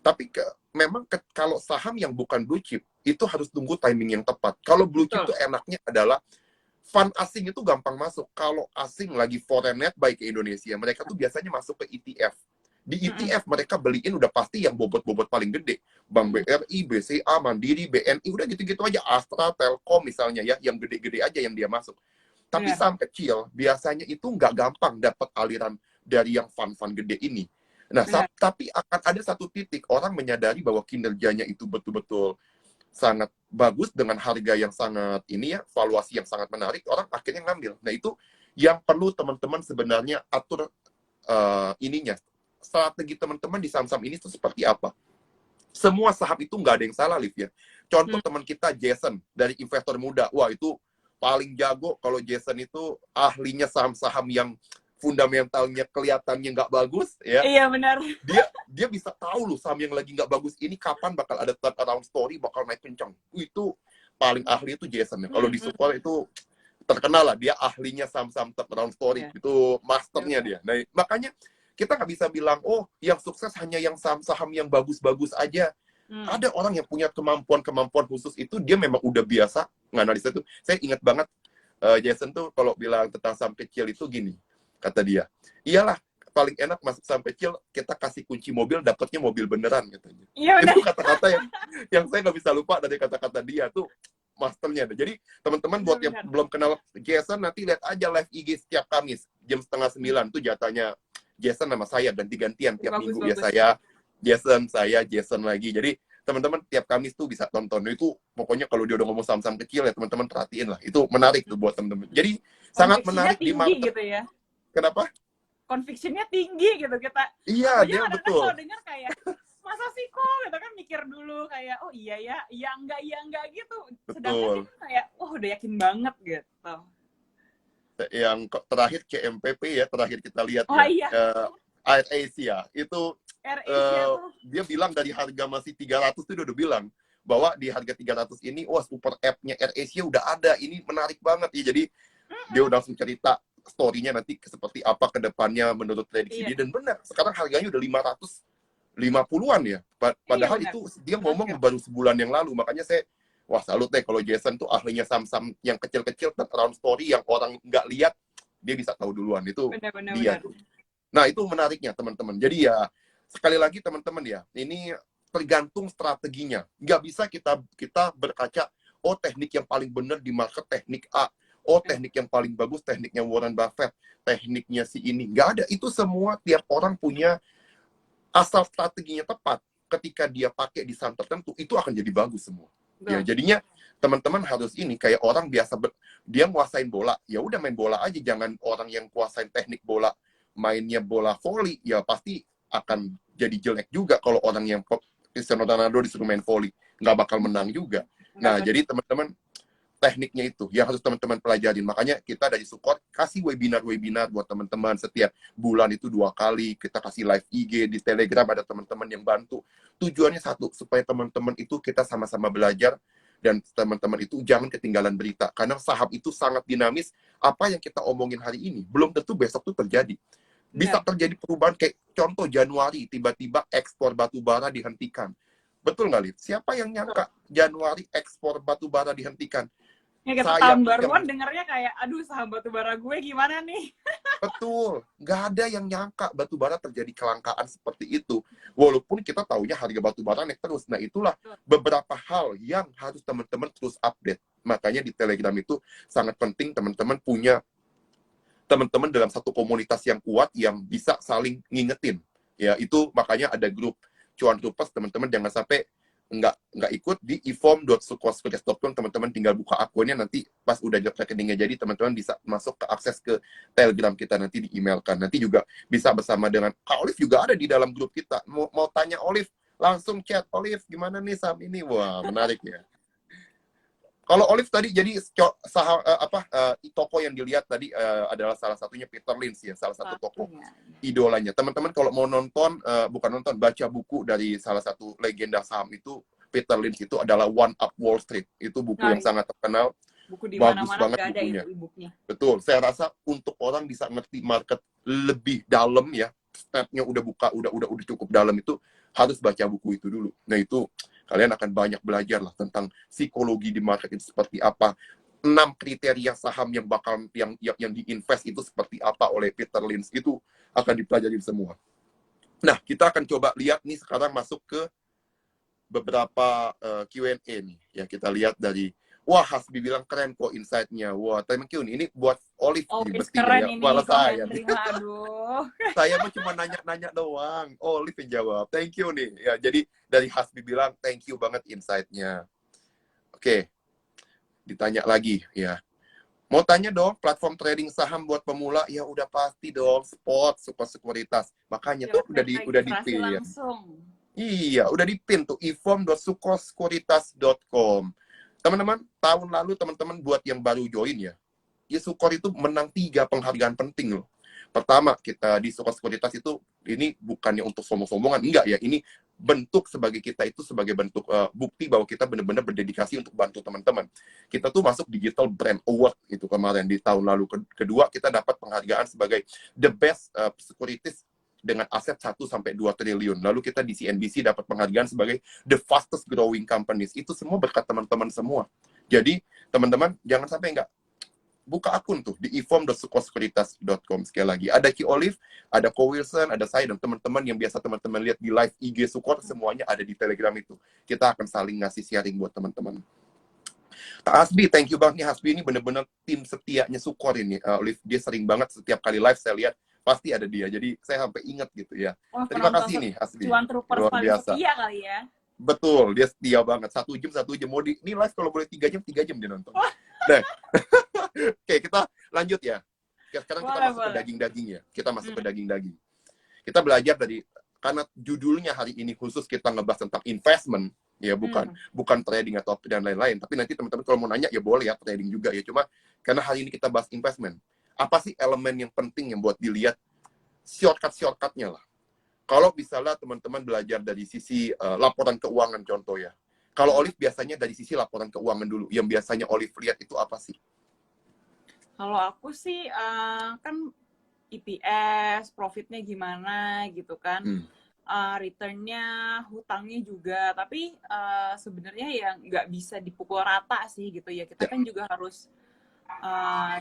Tapi memang kalau saham yang bukan blue chip, itu harus tunggu timing yang tepat. Kalau blue chip tuh enaknya adalah fund asing itu gampang masuk. Kalau asing lagi foreign net baik ke Indonesia, mereka tuh biasanya masuk ke ETF. Di ETF mereka beliin udah pasti yang bobot-bobot paling gede. Bank BRI, BCA, Mandiri, BNI, udah gitu-gitu aja. Astra, Telkom misalnya ya, yang gede-gede aja yang dia masuk. Tapi saham kecil, biasanya itu nggak gampang dapat aliran dari yang fund-fund gede ini. Nah, tapi akan ada satu titik, orang menyadari bahwa kinerjanya itu betul-betul sangat bagus, dengan harga yang sangat ini ya, valuasi yang sangat menarik, orang akhirnya ngambil. Nah, itu yang perlu teman-teman sebenarnya atur ininya. Strategi teman-teman di saham-saham ini itu seperti apa? Semua saham itu nggak ada yang salah, Liv, ya. Contoh teman kita Jason dari Investor Muda, wah itu paling jago. Kalau Jason itu ahlinya saham-saham yang fundamentalnya kelihatannya nggak bagus, ya. Iya benar. Dia bisa tahu loh saham yang lagi nggak bagus ini kapan bakal ada turnaround story, bakal naik kencang. Itu paling ahli itu Jason ya. Kalau di Sukor itu terkenal lah, dia ahlinya saham-saham turnaround story, itu masternya dia. Nah, makanya kita nggak bisa bilang, oh, yang sukses hanya yang saham-saham yang bagus-bagus aja. Ada orang yang punya kemampuan khusus itu, dia memang udah biasa nganalisa itu. Saya ingat banget, Jason tuh kalau bilang tentang saham kecil itu gini, kata dia, iyalah, paling enak masuk saham kecil, kita kasih kunci mobil, dapatnya mobil beneran katanya. Iya benar. Itu kata-kata yang saya nggak bisa lupa dari kata-kata dia tuh, masternya. Jadi teman-teman buat yang Benar. belum kenal Jason, nanti lihat aja live IG setiap Kamis jam 8:30 tuh jatahnya Jason sama saya ganti-gantian tiap Bagus, minggu ya, bagus. saya Jason lagi. Jadi teman-teman tiap Kamis tuh bisa tonton. Itu pokoknya kalau dia udah ngomong saham-saham kecil ya teman-teman perhatiin lah. Itu menarik tuh buat teman-teman. Jadi sangat Conviction-nya menarik di tinggi market. gitu ya. Kenapa? Conviction-nya tinggi gitu kita. Iya, Aku aja dia kadang-kadang betul. kalau dengar kayak masa sih kok gitu kan, mikir dulu kayak oh iya ya, iya enggak gitu. Sedangkan Betul. dia tuh kayak udah yakin banget gitu. Yang terakhir CMPP ya, terakhir kita lihat Oh ya. iya, Air Asia itu AirAsia tuh. dia bilang dari harga masih 300 tuh dia udah bilang bahwa di harga 300 ini wah super app-nya AirAsia udah ada, ini menarik banget ya. Jadi dia udah langsung cerita story-nya nanti seperti apa ke depannya menurut prediksi Iya. dia, dan benar sekarang harganya udah 550-an ya. Padahal Iya, itu dia ngomong Terakhir. baru sebulan yang lalu. Makanya saya wah salut deh kalau Jason tuh ahlinya saham-saham yang kecil-kecil turnaround story yang orang nggak lihat dia bisa tahu duluan. Itu dia Benar. tuh. Nah, itu menariknya teman-teman. Jadi ya sekali lagi teman-teman ya, ini tergantung strateginya. Nggak bisa kita berkaca, oh teknik yang paling benar di market teknik A, oh teknik yang paling bagus tekniknya Warren Buffett, tekniknya si ini. Nggak ada. Itu semua tiap orang punya, asal strateginya tepat. Ketika dia pakai di saham tertentu, itu akan jadi bagus semua. Ya, jadinya teman-teman harus ini kayak orang biasa dia nguasain bola, ya udah main bola aja, jangan orang yang kuasain teknik bola mainnya bola volley, ya pasti akan jadi jelek juga kalau orang yang Cristiano Ronaldo disuruh main volley, nggak bakal menang juga. Nah, jadi teman-teman tekniknya itu yang harus teman-teman pelajarin. Makanya kita dari support kasih webinar buat teman-teman setiap bulan itu 2 kali, kita kasih live IG di Telegram, ada teman-teman yang bantu. Tujuannya satu, supaya teman-teman itu kita sama-sama belajar dan teman-teman itu jangan ketinggalan berita, karena saham itu sangat dinamis. Apa yang kita omongin hari ini belum tentu besok tuh terjadi. Bisa terjadi perubahan kayak contoh Januari tiba-tiba ekspor batu bara dihentikan. Betul nggak, Lid? Siapa yang nyangka Januari ekspor batu bara dihentikan? Ya kita tahun baruan dengarnya kayak aduh saham batu bara gue gimana nih? Betul, nggak ada yang nyangka batu bara terjadi kelangkaan seperti itu. Walaupun kita taunya harga batu bara naik terus. Nah, itulah beberapa hal yang harus teman-teman terus update. Makanya di Telegram itu sangat penting teman-teman punya teman-teman dalam satu komunitas yang kuat yang bisa saling ngingetin. Ya, itu makanya ada grup Cuan Rupas, teman-teman jangan sampai nggak ikut di eform.sukoskuritas.com. Teman-teman tinggal buka akunnya, nanti pas udah rekeningnya jadi teman-teman bisa masuk ke akses ke Telegram kita, nanti di-emailkan. Nanti juga bisa bersama dengan Kak Olive, juga ada di dalam grup kita. Mau tanya Olive, langsung chat Olive gimana nih saham ini. Wah, menarik ya. Kalau Olive tadi jadi saham toko yang dilihat tadi adalah salah satunya Peter Lynch ya, salah satu toko idolanya. Teman-teman kalau mau nonton, bukan nonton, baca buku dari salah satu legenda saham itu, Peter Lynch itu adalah One Up Wall Street. Itu buku yang sangat terkenal. Buku di bagus mana-mana banget ada bukunya. e-booknya. Betul. Saya rasa untuk orang bisa ngerti market lebih dalam ya, stepnya udah cukup dalam, itu harus baca buku itu dulu. Nah, itu kalian akan banyak belajar lah tentang psikologi di market itu seperti apa. 6 kriteria saham yang bakal yang diinvest itu seperti apa oleh Peter Lynch, itu akan dipelajari semua. Nah, kita akan coba lihat nih sekarang masuk ke beberapa Q&A nih. Ya, kita lihat dari wah, Hasbi bilang keren kok insight-nya. Wah, thank you nih. Ini buat Olive nih, keren ya. ini, Malah saya. aduh. Saya mah cuma nanya-nanya doang. Olive yang jawab. Thank you nih. Ya, jadi dari Hasbi bilang thank you banget insight-nya. Oke. Ditanya lagi ya. Mau tanya dong, platform trading saham buat pemula? Ya udah pasti dong, Spot, Sekuritas. Makanya tuh udah di pin. Iya, udah di pin tuh, eform.sukoskuritas.com. Teman-teman, tahun lalu teman-teman buat yang baru join ya, Sukor itu menang 3 penghargaan penting loh. Pertama, kita di Sukor Sekuritas itu, ini bukannya untuk sombong-sombongan, enggak ya, ini bentuk sebagai kita itu sebagai bentuk bukti bahwa kita benar-benar berdedikasi untuk bantu teman-teman. Kita tuh masuk Digital Brand Award itu kemarin di tahun lalu. Kedua, kita dapat penghargaan sebagai the best securities dengan aset 1-2 triliun. Lalu kita di CNBC dapat penghargaan sebagai the fastest growing companies. Itu semua berkat teman-teman semua. Jadi, teman-teman jangan sampai buka akun tuh di eform.sukosekuritas.com. Sekali lagi, ada Ki Olive, ada Ko Wilson, ada saya, dan teman-teman yang biasa teman-teman lihat di live IG Sukor, semuanya ada di Telegram itu. Kita akan saling ngasih sharing buat teman-teman. Kak Hasbi, thank you banget nih. Hasbi ini bener-bener tim setianya Sukor ini. Olive, dia sering banget setiap kali live saya lihat, pasti ada dia. Jadi saya sampai ingat gitu ya. Wah, Terima penonton kasih nih, Hasbi. Cuan Troopers Luar paling biasa. setia kali ya. Betul, dia setia banget. 1 jam. Mau ini live kalau boleh 3 jam dia nonton. Nah, oke, kita lanjut ya. Sekarang kita masuk ke daging-daging ya. Kita masuk ke daging-daging. Kita belajar dari, karena judulnya hari ini khusus kita ngebahas tentang investment, ya bukan trading atau dan lain-lain. Tapi nanti teman-teman kalau mau nanya ya boleh ya, trading juga ya. Cuma karena hari ini kita bahas investment, apa sih elemen yang penting yang buat dilihat, shortcut-shortcutnya lah. Kalau misalnya teman-teman belajar dari sisi laporan keuangan contoh ya. Kalau Olive biasanya dari sisi laporan keuangan dulu. Yang biasanya Olive lihat itu apa sih? Kalau aku sih kan EPS, profitnya gimana gitu kan. Return-nya, hutangnya juga. Tapi sebenarnya ya nggak bisa dipukul rata sih gitu ya. Kita kan juga harus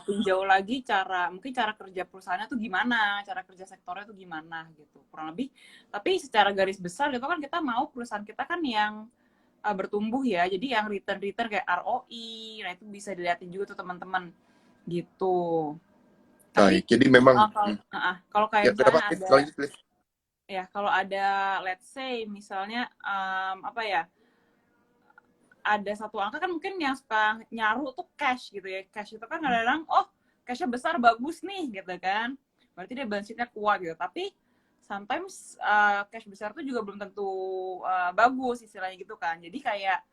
tinjau lagi mungkin cara kerja perusahaannya tuh gimana, cara kerja sektornya tuh gimana gitu. Kurang lebih. Tapi secara garis besar gitu kan kita mau perusahaan kita kan yang bertumbuh ya. Jadi yang return kayak ROI, nah itu bisa dilihatin juga tuh teman-teman gitu. Tapi jadi memang kalau kayak ya, misalnya kalau ada let's say misalnya ada satu angka kan mungkin yang suka nyaru tuh cash gitu ya. Cash itu kan kadang-kadang cashnya besar bagus nih gitu kan. Berarti dia balance sheet-nya kuat gitu. Tapi sometimes cash besar tuh juga belum tentu bagus istilahnya gitu kan. Jadi kayak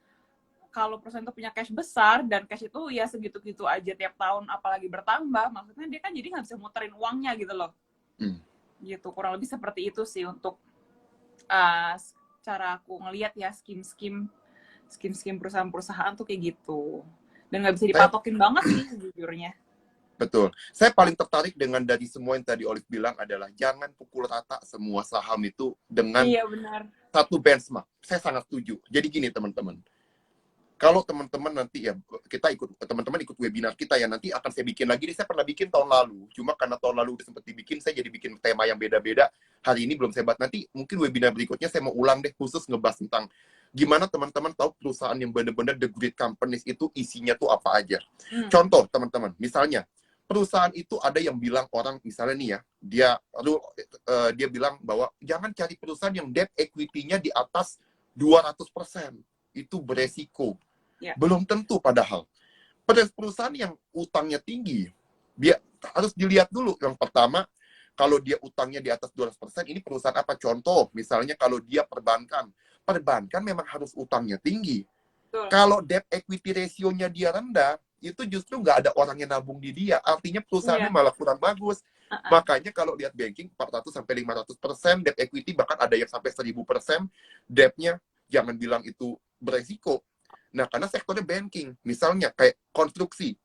kalau perusahaan itu punya cash besar dan cash itu ya segitu-gitu aja tiap tahun apalagi bertambah, maksudnya dia kan jadi nggak bisa muterin uangnya gitu loh. Gitu, kurang lebih seperti itu sih untuk cara aku ngelihat ya skim-skim perusahaan-perusahaan tuh kayak gitu. Dan nggak bisa dipatokin banget sih sejujurnya. Betul. Saya paling tertarik dengan dari semua yang tadi Olive bilang adalah jangan pukul rata semua saham itu dengan satu benchmark. Saya sangat setuju. Jadi gini teman-teman. Kalau teman-teman nanti ya, teman-teman ikut webinar kita ya, nanti akan saya bikin lagi. Saya pernah bikin tahun lalu. Cuma karena tahun lalu udah sempat dibikin, saya jadi bikin tema yang beda-beda. Hari ini belum saya bahas. Nanti mungkin webinar berikutnya saya mau ulang deh, khusus ngebahas tentang gimana teman-teman tahu perusahaan yang benar-benar the great companies itu isinya tuh apa aja. Contoh teman-teman, misalnya perusahaan itu ada yang bilang orang, misalnya nih ya, dia bilang bahwa jangan cari perusahaan yang debt equity-nya di atas 200%. Itu beresiko. Belum tentu padahal. Pada perusahaan yang utangnya tinggi, dia harus dilihat dulu. Yang pertama, kalau dia utangnya di atas 200%, ini perusahaan apa? Contoh, misalnya kalau dia perbankan. Perbankan memang harus utangnya tinggi. Kalau debt equity ratio-nya dia rendah, itu justru nggak ada orang yang nabung di dia. Artinya perusahaannya malah kurang bagus. Makanya kalau lihat banking, 400-500%, debt equity bahkan ada yang sampai 1000%, debt-nya jangan bilang itu beresiko. Nah, karena sektornya banking, misalnya kayak konstruksi,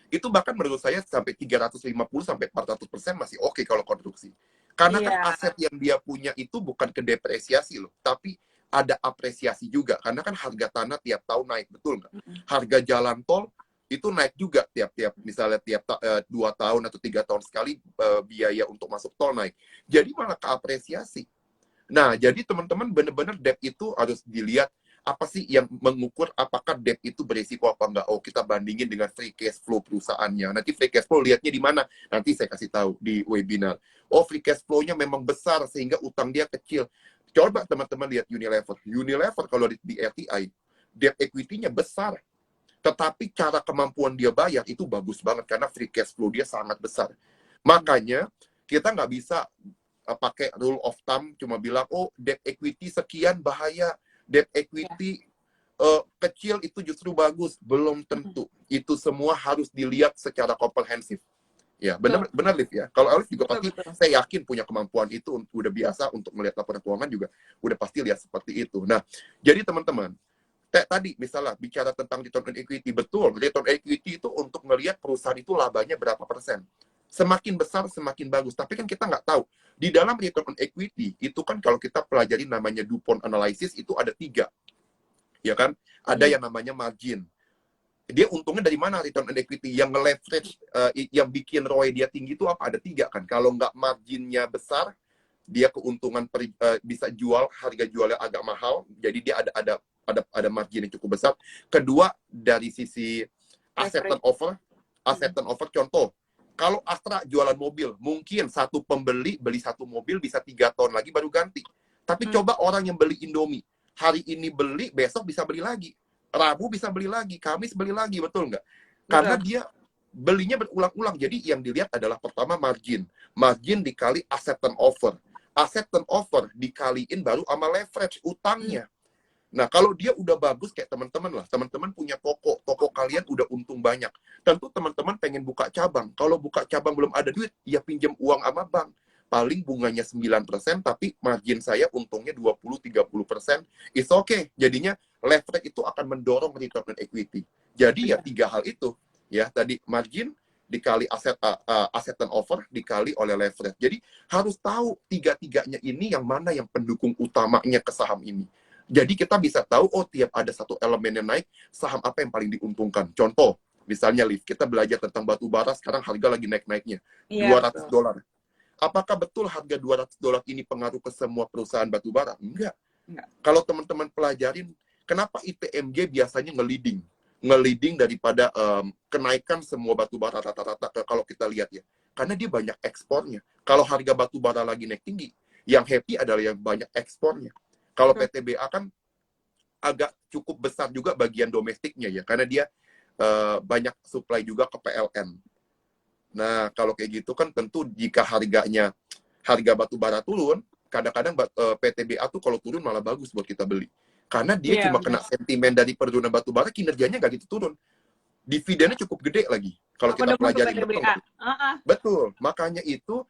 itu bahkan menurut saya sampai 350-400% masih oke kalau konstruksi. Karena kan aset yang dia punya itu bukan ke depresiasi loh, tapi ada apresiasi juga. Karena kan harga tanah tiap tahun naik, betul nggak? Harga jalan tol itu naik juga misalnya tiap 2 tahun atau 3 tahun sekali biaya untuk masuk tol naik. Jadi malah keapresiasi. Nah, jadi teman-teman benar-benar debt itu harus dilihat apa sih yang mengukur apakah debt itu berisiko apa enggak. Oh, kita bandingin dengan free cash flow perusahaannya. Nanti free cash flow lihatnya di mana? Nanti saya kasih tahu di webinar. Oh, free cash flow-nya memang besar sehingga utang dia kecil. Coba teman-teman lihat Unilever. Unilever kalau di RTI, debt equity-nya besar. Tetapi cara kemampuan dia bayar itu bagus banget karena free cash flow dia sangat besar. Makanya kita nggak bisa pakai rule of thumb cuma bilang debt equity sekian bahaya, debt equity kecil itu justru bagus. Belum tentu. Itu semua harus dilihat secara komprehensif. Ya, benar Liv ya. Kalau Alif juga pasti saya yakin punya kemampuan itu, udah biasa untuk melihat laporan keuangan juga udah pasti lihat seperti itu. Nah, jadi teman-teman, tadi misalnya bicara tentang return on equity, betul, return on equity itu untuk melihat perusahaan itu labanya berapa persen. Semakin besar, semakin bagus. Tapi kan kita nggak tahu. Di dalam return on equity, itu kan kalau kita pelajari namanya DuPont analysis, itu ada 3. Ya kan? Ada yang namanya margin. dia untungnya dari mana return on equity yang nge-leverage, yang bikin ROE dia tinggi itu apa? Ada 3 kan. Kalau nggak marginnya besar, dia keuntungan bisa jual, harga jualnya agak mahal, jadi dia ada margin yang cukup besar. Kedua, dari sisi asset turnover, contoh, kalau Astra jualan mobil, mungkin satu pembeli beli satu mobil bisa 3 tahun lagi baru ganti. Tapi coba orang yang beli Indomie, hari ini beli, besok bisa beli lagi. Rabu bisa beli lagi, Kamis beli lagi, betul nggak? Karena dia belinya berulang-ulang. Jadi yang dilihat adalah pertama margin. Margin dikali asset turnover. Asset turnover dikaliin baru sama leverage, utangnya. Nah, kalau dia udah bagus kayak teman-teman lah, teman-teman punya toko kalian udah untung banyak. Tentu teman-teman pengen buka cabang. Kalau buka cabang belum ada duit, ya pinjam uang sama bank. Paling bunganya 9%, tapi margin saya untungnya 20-30%. It's okay. Jadinya leverage itu akan mendorong return on equity. Jadi ya 3 hal itu. Ya, tadi margin dikali aset turnover dikali oleh leverage. Jadi harus tahu 3-3-nya ini yang mana yang pendukung utamanya ke saham ini. Jadi kita bisa tahu, oh tiap ada satu elemen yang naik, saham apa yang paling diuntungkan. Contoh, misalnya Liv, kita belajar tentang batu bara, sekarang harga lagi naik-naiknya. $200. Apakah betul harga $200 ini pengaruh ke semua perusahaan batu bara? Enggak. Kalau teman-teman pelajarin, kenapa ITMG biasanya nge-leading daripada kenaikan semua batu bara rata-rata, kalau kita lihat ya. Karena dia banyak ekspornya. Kalau harga batu bara lagi naik tinggi, yang happy adalah yang banyak ekspornya. Kalau PTBA kan agak cukup besar juga bagian domestiknya ya, karena dia banyak supply juga ke PLN. Nah, kalau kayak gitu kan tentu jika harga batu bara turun, kadang-kadang PTBA tuh kalau turun malah bagus buat kita beli. Karena dia cuma kena sentimen dari perdunan batu bara, kinerjanya nggak gitu turun. Dividennya cukup gede lagi. Kalau kita pelajari betul. Makanya itu,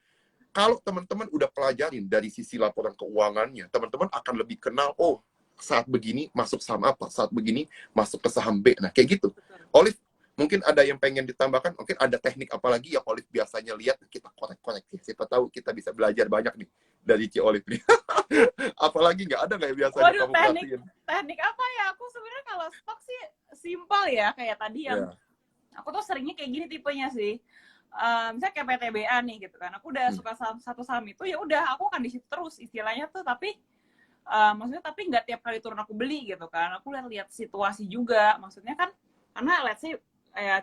kalau teman-teman udah pelajarin dari sisi laporan keuangannya, teman-teman akan lebih kenal, oh, saat begini masuk saham apa, saat begini masuk ke saham B. Nah, kayak gitu. Olive, mungkin ada yang pengen ditambahkan, mungkin ada teknik apa lagi yang Olive biasanya lihat, kita korek-korek. Siapa tahu kita bisa belajar banyak nih dari Ci Olive nih. Apalagi nggak ada nggak ya biasanya kamu perhatiin? Teknik apa ya? Aku sebenarnya kalau stok sih simpel ya, kayak tadi yang aku tuh seringnya kayak gini tipenya sih. Misalnya kayak PTBA nih gitu kan, aku udah suka satu saham itu, ya udah aku akan di situ terus istilahnya tuh, tapi maksudnya tapi nggak tiap kali turun aku beli gitu kan, aku lihat situasi juga, maksudnya kan karena let's say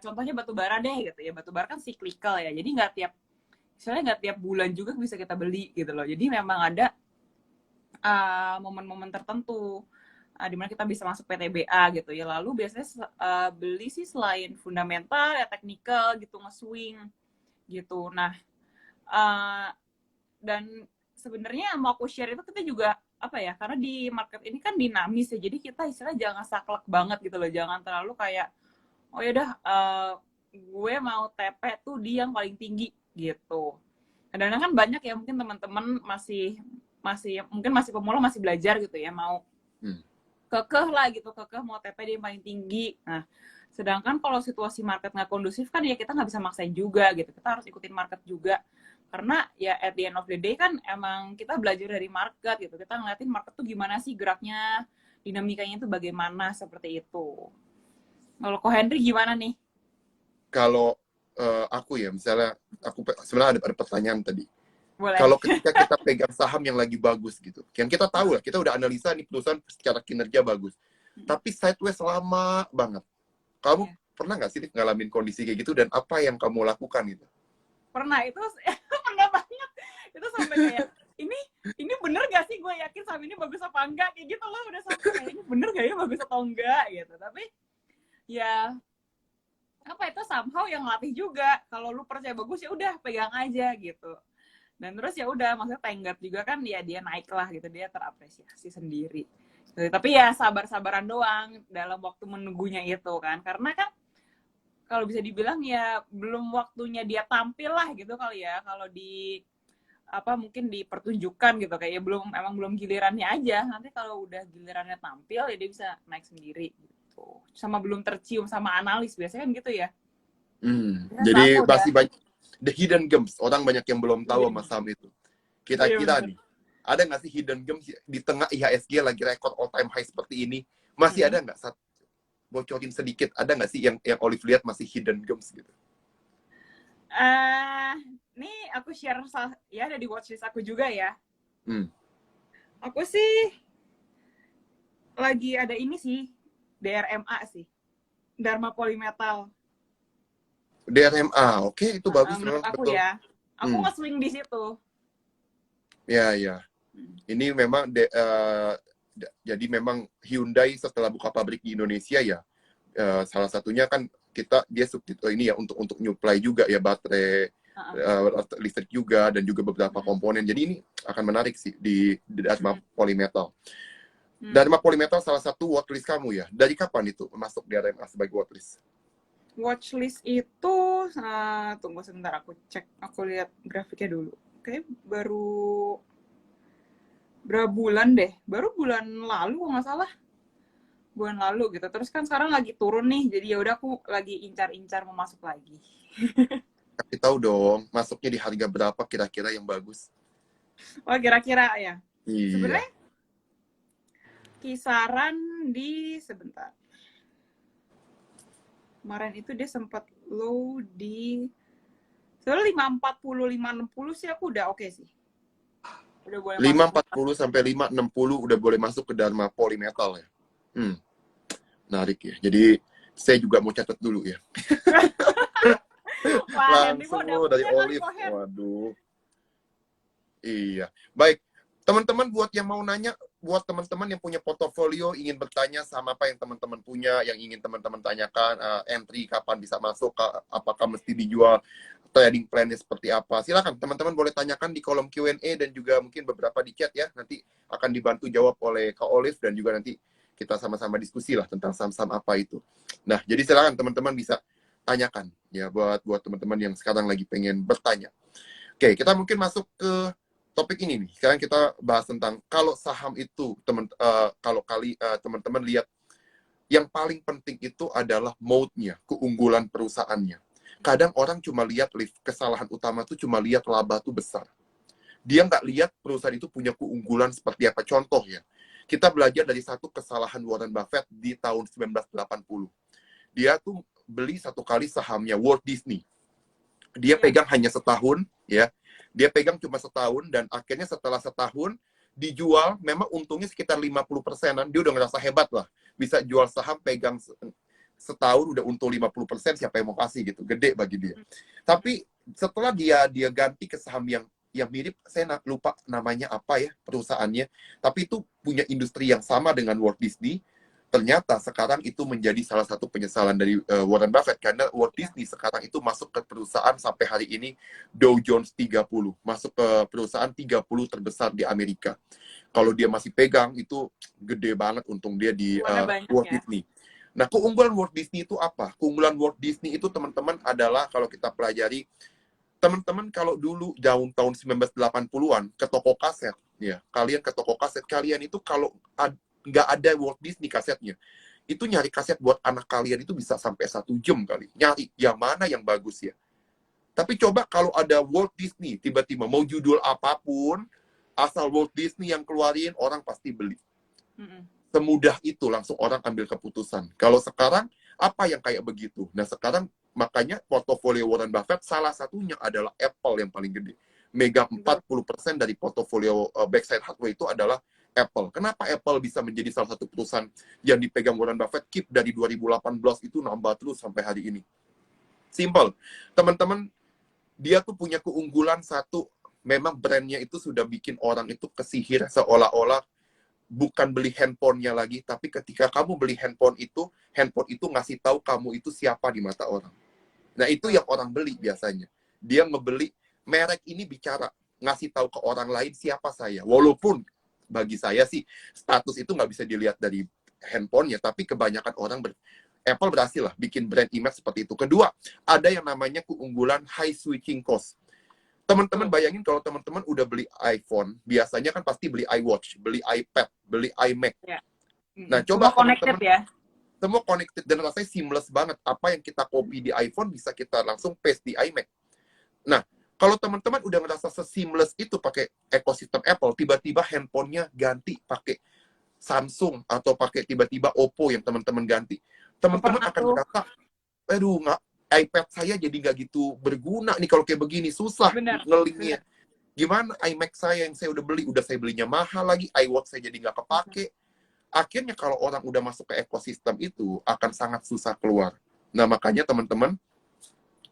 contohnya batu bara deh gitu ya, batu bara kan cyclical ya, jadi nggak tiap bulan juga bisa kita beli gitu loh, jadi memang ada momen-momen tertentu di mana kita bisa masuk PTBA gitu ya. Lalu biasanya beli sih selain fundamental ya teknikal gitu, nge-swing gitu. Nah, dan sebenarnya mau aku share itu kita juga apa ya, karena di market ini kan dinamis ya, jadi kita istilah jangan saklek banget gitu loh, jangan terlalu kayak oh yaudah gue mau TP tuh di yang paling tinggi gitu. Kadang-kadang kan banyak ya mungkin teman-teman masih mungkin masih pemula, masih belajar gitu ya, mau kekeh lah gitu, mau TP di yang paling tinggi. Nah, sedangkan kalau situasi market nggak kondusif kan ya kita nggak bisa maksain juga gitu, kita harus ikutin market juga, karena ya at the end of the day kan emang kita belajar dari market gitu, kita ngeliatin market tuh gimana sih geraknya, dinamikanya itu bagaimana, seperti itu. Kalau Ko Henry gimana nih? Kalau aku ya, misalnya aku sebenarnya ada pertanyaan tadi. Boleh. Kalau ketika kita pegang saham yang lagi bagus gitu, yang kita tahu lah, kita udah analisa nih perusahaan secara kinerja bagus, tapi sideways lama banget. Kamu pernah nggak sih ngalamin kondisi kayak gitu, dan apa yang kamu lakukan gitu? Pernah, itu pernah banget. Itu sampai kayak ini bener gak sih, gue yakin saham ini bagus apa enggak, kayak gitu loh, udah sampai kayak ini bener gak ya bagus atau enggak gitu. Tapi ya apa itu somehow yang latih juga, kalau lu percaya bagus ya udah pegang aja gitu. Dan terus ya udah, maksudnya Tenggat juga kan dia naik lah gitu, dia terapresiasi sendiri. Tapi ya sabar-sabaran doang dalam waktu menunggunya itu kan, karena kan kalau bisa dibilang ya belum waktunya dia tampil lah gitu kali ya, kalau di mungkin di pertunjukan gitu, kayak emang belum gilirannya aja. Nanti kalau udah gilirannya tampil ya dia bisa naik sendiri gitu. Sama belum tercium sama analis biasanya kan gitu ya. Jadi masih banyak the hidden gems, orang banyak yang belum tahu sama saham itu. Kira-kira nih, ada nggak sih hidden gems di tengah IHSG lagi rekor all time high seperti ini? Masih ada nggak bocorin sedikit, ada nggak sih yang Olive lihat masih hidden gems gitu? Nih aku share ya ada di watchlist aku juga ya. Hmm. Aku sih lagi ada ini sih, DRMA sih, Dharma Polymetal. DRMA, oke, itu bagus Menurut memang, aku betul. ya, aku nge-swing di situ. Ya, ya. Ini memang jadi memang Hyundai setelah buka pabrik di Indonesia ya, salah satunya kan dia ini ya untuk nyuplai juga ya baterai listrik juga dan juga beberapa komponen. Jadi ini akan menarik sih di Dharma Polymetal. Dharma Polymetal salah satu watchlist kamu ya. Dari kapan itu masuk di DRMA sebagai watchlist? Watchlist itu tunggu sebentar aku cek, aku lihat grafiknya dulu. Kayak baru berapa bulan deh, baru bulan lalu kalau nggak salah, bulan lalu gitu. Terus kan sekarang lagi turun nih, jadi ya udah aku lagi incar-incar mau masuk lagi. Kasih tahu dong, masuknya di harga berapa kira-kira yang bagus? Oh kira-kira ya. Iya. Sebenarnya kisaran di sebentar. Kemarin itu dia sempat low di sebenarnya 540, 560 sih aku udah oke sih. Udah boleh 540 sampai 560 udah boleh masuk ke Dharma Polymetal ya. Menarik ya. Jadi saya juga mau catat dulu ya. Wah, Langsung dari Olive. Waduh. Iya. Baik. Teman-teman buat yang mau nanya, buat teman-teman yang punya portofolio, ingin bertanya sama apa yang teman-teman punya, yang ingin teman-teman tanyakan, entry kapan bisa masuk, apakah mesti dijual, trading plan-nya seperti apa. Silakan teman-teman boleh tanyakan di kolom Q&A dan juga mungkin beberapa di chat ya. Nanti akan dibantu jawab oleh Kak Olive dan juga nanti kita sama-sama diskusi lah tentang saham-saham apa itu. Nah, jadi silakan teman-teman bisa tanyakan ya buat teman-teman yang sekarang lagi pengen bertanya. Oke, kita mungkin masuk ke topik ini nih. Sekarang kita bahas tentang kalau saham itu teman-teman lihat yang paling penting itu adalah mode-nya, keunggulan perusahaannya. Kadang orang cuma lihat kesalahan utama tuh cuma lihat laba tuh besar. Dia nggak lihat perusahaan itu punya keunggulan seperti apa. Contoh ya, kita belajar dari satu kesalahan Warren Buffett di tahun 1980. Dia tuh beli satu kali sahamnya Walt Disney. Dia pegang hanya setahun, ya. Dia pegang cuma setahun, dan akhirnya setelah setahun, dijual, memang untungnya sekitar 50%-an, dia udah ngerasa hebat lah. Bisa jual saham, pegang setahun, udah untung 50%, siapa yang mau kasih gitu, gede bagi dia. Tapi setelah dia ganti ke saham yang mirip, saya lupa namanya apa ya, perusahaannya, tapi itu punya industri yang sama dengan Walt Disney. Ternyata sekarang itu menjadi salah satu penyesalan dari Warren Buffett, karena Walt Disney sekarang itu masuk ke perusahaan sampai hari ini Dow Jones 30, masuk ke perusahaan 30 terbesar di Amerika. Kalau dia masih pegang, itu gede banget untung dia di Walt Disney. Nah, keunggulan Walt Disney itu apa? Keunggulan Walt Disney itu, teman-teman, adalah kalau kita pelajari, teman-teman kalau dulu tahun 1980-an ke toko kaset, ya, kalian ke toko kaset, kalian itu kalau nggak ada Walt Disney kasetnya, itu nyari kaset buat anak kalian itu bisa sampai 1 jam kali. Nyari yang mana yang bagus ya. Tapi coba kalau ada Walt Disney, tiba-tiba mau judul apapun, asal Walt Disney yang keluarin, orang pasti beli. Semudah itu langsung orang ambil keputusan. Kalau sekarang, apa yang kayak begitu? Nah sekarang, makanya portofolio Warren Buffett salah satunya adalah Apple yang paling gede. Megang 40% dari portofolio Berkshire Hathaway itu adalah Apple. Kenapa Apple bisa menjadi salah satu perusahaan yang dipegang Warren Buffett? Keep dari 2018 itu nambah terus sampai hari ini. Simple. Teman-teman, dia tuh punya keunggulan satu, memang brandnya itu sudah bikin orang itu kesihir, seolah-olah bukan beli handphonenya lagi, tapi ketika kamu beli handphone itu ngasih tahu kamu itu siapa di mata orang. Nah, itu yang orang beli biasanya. Dia ngebeli, merek ini bicara, ngasih tahu ke orang lain siapa saya. Walaupun bagi saya sih, status itu nggak bisa dilihat dari handphonenya, tapi kebanyakan orang Apple berhasil lah bikin brand image seperti itu. Kedua, ada yang namanya keunggulan high switching cost. Teman-teman bayangin kalau teman-teman udah beli iPhone, biasanya kan pasti beli iWatch, beli iPad, beli iMac. Nah, coba teman-teman, semua connected dan rasanya seamless banget. Apa yang kita copy di iPhone bisa kita langsung paste di iMac. Nah, kalau teman-teman udah ngerasa seamless itu pakai ekosistem Apple, tiba-tiba handphonenya ganti pakai Samsung atau pakai tiba-tiba Oppo yang teman-teman ganti. teman-teman pernah akan tuh. merasa, aduh, nggak, iPad saya jadi nggak gitu berguna nih kalau kayak begini, susah Bener, bener. ngelinknya. Gimana iMac saya yang saya udah saya belinya mahal lagi, iWatch saya jadi nggak kepake. Akhirnya kalau orang udah masuk ke ekosistem itu, akan sangat susah keluar. Nah, makanya teman-teman,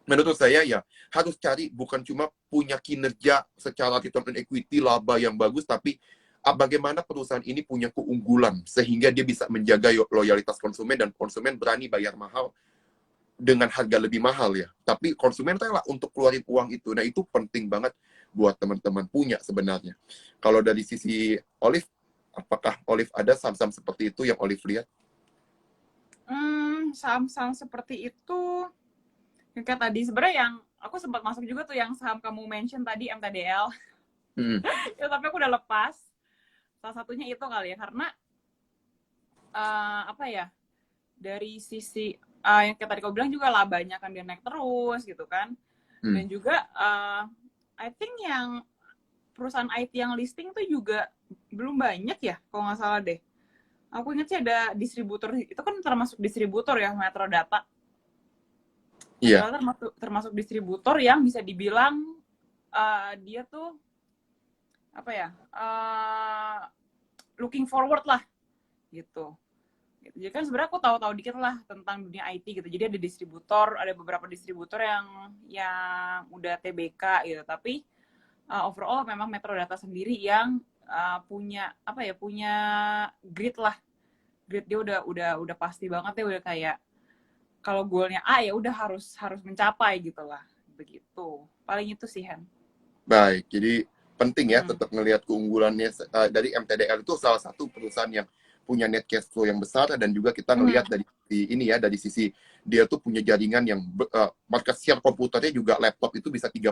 menurut saya ya, harus cari bukan cuma punya kinerja secara return on equity, laba yang bagus, tapi bagaimana perusahaan ini punya keunggulan, sehingga dia bisa menjaga loyalitas konsumen, dan konsumen berani bayar mahal dengan harga lebih mahal ya. Tapi konsumen rela untuk keluarin uang itu. Nah, itu penting banget buat teman-teman punya sebenarnya. Kalau dari sisi Olive, apakah Olive ada saham-saham seperti itu yang Olive lihat? Saham-saham seperti itu, yang kayak tadi sebenarnya yang aku sempat masuk juga tuh yang saham kamu mention tadi MTDL. Hmm. Ya, tapi aku udah lepas. Salah satunya itu kali ya, karena apa ya, dari sisi yang kayak tadi kau bilang juga labanya kan dia naik terus gitu kan. Dan juga I think yang perusahaan IT yang listing tuh juga belum banyak ya, kalau nggak salah deh. Aku ingat sih ada distributor, itu kan termasuk distributor ya, Metrodata. Iya. Metrodata termasuk distributor yang bisa dibilang dia tuh apa ya, looking forward lah gitu. Jadi kan sebenarnya aku tahu-tahu dikit lah tentang dunia IT gitu. Jadi ada distributor, ada beberapa distributor yang udah TBK gitu. Tapi overall memang Metrodata sendiri yang punya apa ya, punya grid lah. Grid dia udah pasti banget ya, udah kayak kalau goalnya A ya udah harus mencapai gitu lah. Begitu. Paling itu sih, Han. Baik, jadi penting ya tetap ngelihat keunggulannya dari MTDL. Itu salah satu perusahaan yang punya net cash flow yang besar, dan juga kita ngelihat dari ini ya, dari sisi dia tuh punya jaringan yang market share komputernya juga laptop itu bisa 30%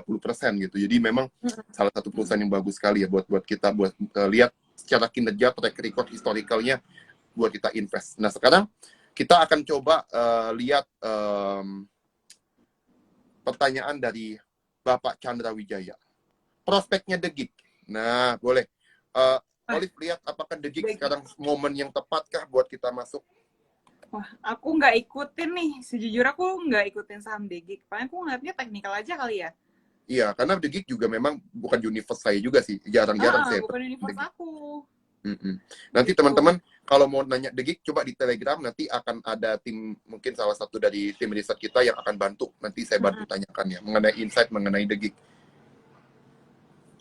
gitu. Jadi memang salah satu perusahaan yang bagus sekali ya buat kita buat lihat secara kinerja, track record historicalnya buat kita invest. Nah, sekarang kita akan coba lihat pertanyaan dari Bapak Chandra Wijaya. Prospeknya The Geek. Nah, boleh. Olive, lihat apakah The Geek sekarang momen yang tepatkah buat kita masuk? Wah, aku nggak ikutin nih. Sejujurnya aku nggak ikutin saham The Geek. Paling aku ngeliatnya teknikal aja kali ya. Iya, karena The Geek juga memang bukan universe saya juga sih. Jarang-jarang saya. Bukan universe aku. Nanti Gitu. teman-teman kalau mau nanya The Geek, coba di Telegram, nanti akan ada tim, mungkin salah satu dari tim riset kita yang akan bantu. Nanti saya bantu tanyakan ya, mengenai insight mengenai The Geek.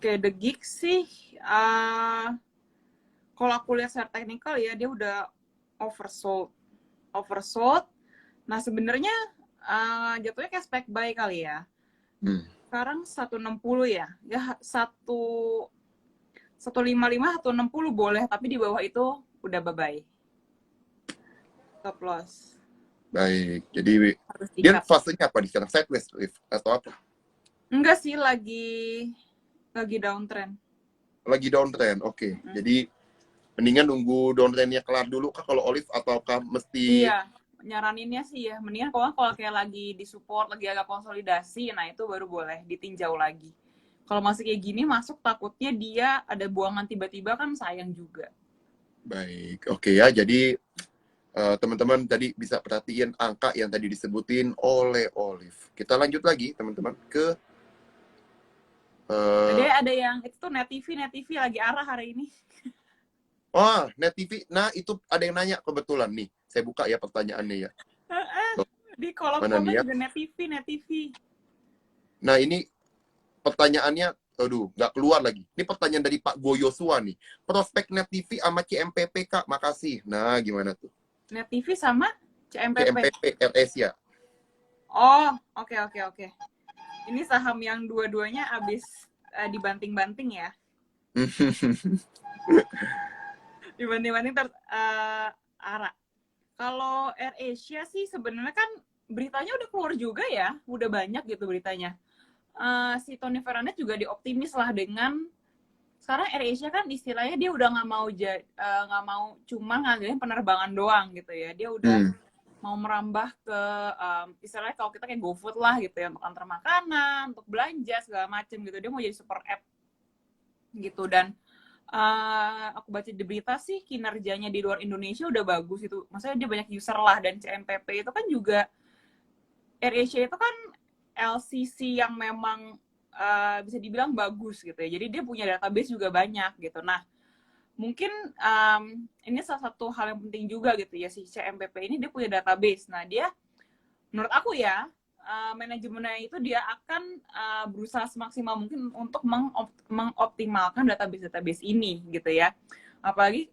Kayak The Geek sih, kalau aku lihat secara teknikal ya, dia udah oversold. Nah, sebenarnya jatuhnya kayak spec buy kali ya. Sekarang 160 ya. Ya 155, 160 boleh, tapi di bawah itu udah bye-bye. Stop loss. Baik, jadi Harus dia di-cut. fasenya apa di sekarang? Sideways atau apa? Enggak sih, lagi downtrend. Lagi downtrend, oke. Jadi mendingan nunggu downtrendnya kelar dulu kah kalau Olive, ataukah mesti? Iya, nyaraninnya sih ya, mendingan kalau kayak lagi di support, lagi agak konsolidasi, nah itu baru boleh ditinjau lagi. Kalau masih kayak gini masuk, takutnya dia ada buangan tiba-tiba, kan sayang juga. Baik, oke ya. Jadi teman-teman tadi bisa perhatiin angka yang tadi disebutin oleh Olive. Kita lanjut lagi teman-teman ke Ada yang itu tuh Net TV lagi arah hari ini. Net TV. Nah, itu ada yang nanya kebetulan nih. Saya buka ya pertanyaannya ya. Di kolom Mana komen nih ya? juga Net TV. Nah, ini pertanyaannya, aduh, nggak keluar lagi. Ini pertanyaan dari Pak Goyosua nih. Prospek Net TV sama CMPP, Kak. Makasih. Nah, gimana tuh? Net TV sama CMPP. CMPP, RS ya. Oh, oke. Ini saham yang dua-duanya abis dibanting-banting ya. Dibanting-banting arah. Kalau AirAsia sih sebenarnya kan beritanya udah keluar juga ya, udah banyak gitu beritanya. Si Tony Fernandez juga dioptimis lah dengan sekarang AirAsia kan istilahnya dia udah nggak mau cuma ngandelin penerbangan doang gitu ya. Dia udah mau merambah ke istilahnya kalau kita kayak GoFood lah gitu ya, untuk antar makanan, untuk belanja segala macem gitu. Dia mau jadi super app gitu. Dan Aku baca di berita sih kinerjanya di luar Indonesia udah bagus itu. Maksudnya dia banyak user lah, dan CMPP itu kan juga, AirAsia itu kan LCC yang memang bisa dibilang bagus gitu ya. Jadi dia punya database juga banyak gitu. Nah, mungkin ini salah satu hal yang penting juga gitu ya, si CMPP ini dia punya database. Nah, dia menurut aku ya, manajemennya itu dia akan berusaha semaksimal mungkin untuk mengoptimalkan database-database ini gitu ya. Apalagi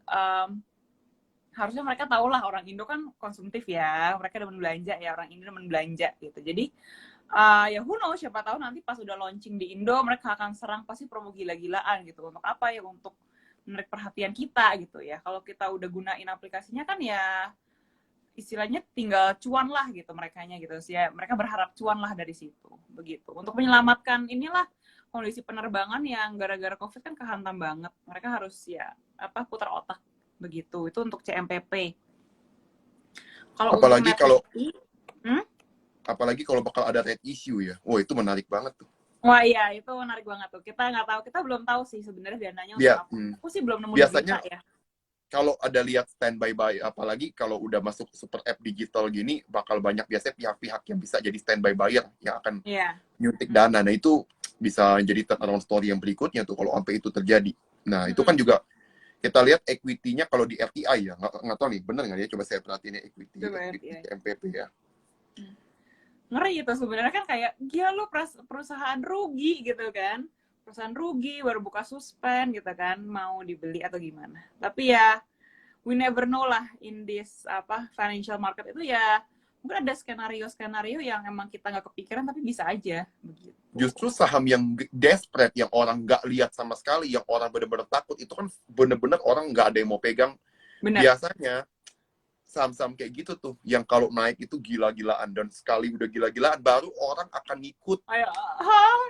harusnya mereka tahu lah, orang Indo kan konsumtif ya, mereka demen belanja ya, orang Indo demen belanja gitu. Jadi ya who knows, siapa tahu nanti pas udah launching di Indo mereka akan serang pasti promo gila-gilaan gitu. Untuk apa ya? Untuk menarik perhatian kita gitu ya. Kalau kita udah gunain aplikasinya kan ya istilahnya tinggal cuan lah gitu merekanya gitu sih ya, mereka berharap cuan lah dari situ begitu, untuk menyelamatkan inilah kondisi penerbangan yang gara-gara COVID kan kehantam banget, mereka harus ya apa putar otak begitu. Itu untuk CMPP. Kalau untuk Apalagi net kalau hmm? apalagi kalau bakal ada red issue ya. Wah, itu menarik banget tuh. Wah iya, itu menarik banget tuh. Kita nggak tahu, kita belum tahu sih sebenarnya dananya untuk apa. Aku sih belum nemu di berita Biasanya ya. kalau ada lihat standby buy, apalagi kalau udah masuk super app digital gini, bakal banyak biasanya pihak-pihak yang bisa jadi standby buyer yang akan Iya. nyuntik dana. Nah, itu bisa jadi turnaround story yang berikutnya tuh kalau sampai itu terjadi. Nah, itu kan juga kita lihat equity-nya kalau di RTI ya, nggak tahu nih, bener nggak ya? Coba saya perhatiin ya equity MPP ya. Ngeri itu sebenarnya, kan kayak gila lu perusahaan rugi gitu kan, perusahaan rugi baru buka suspend gitu kan, mau dibeli atau gimana. Tapi ya we never know lah in this apa financial market itu ya, mungkin ada skenario yang emang kita nggak kepikiran tapi bisa aja begitu. Justru saham yang desperate, yang orang nggak lihat sama sekali, yang orang benar-benar takut, itu kan benar-benar orang nggak ada yang mau pegang. Benar. Biasanya saham-saham kayak gitu tuh, yang kalau naik itu gila-gilaan, dan sekali udah gila-gilaan, baru orang akan ngikut. Ayo,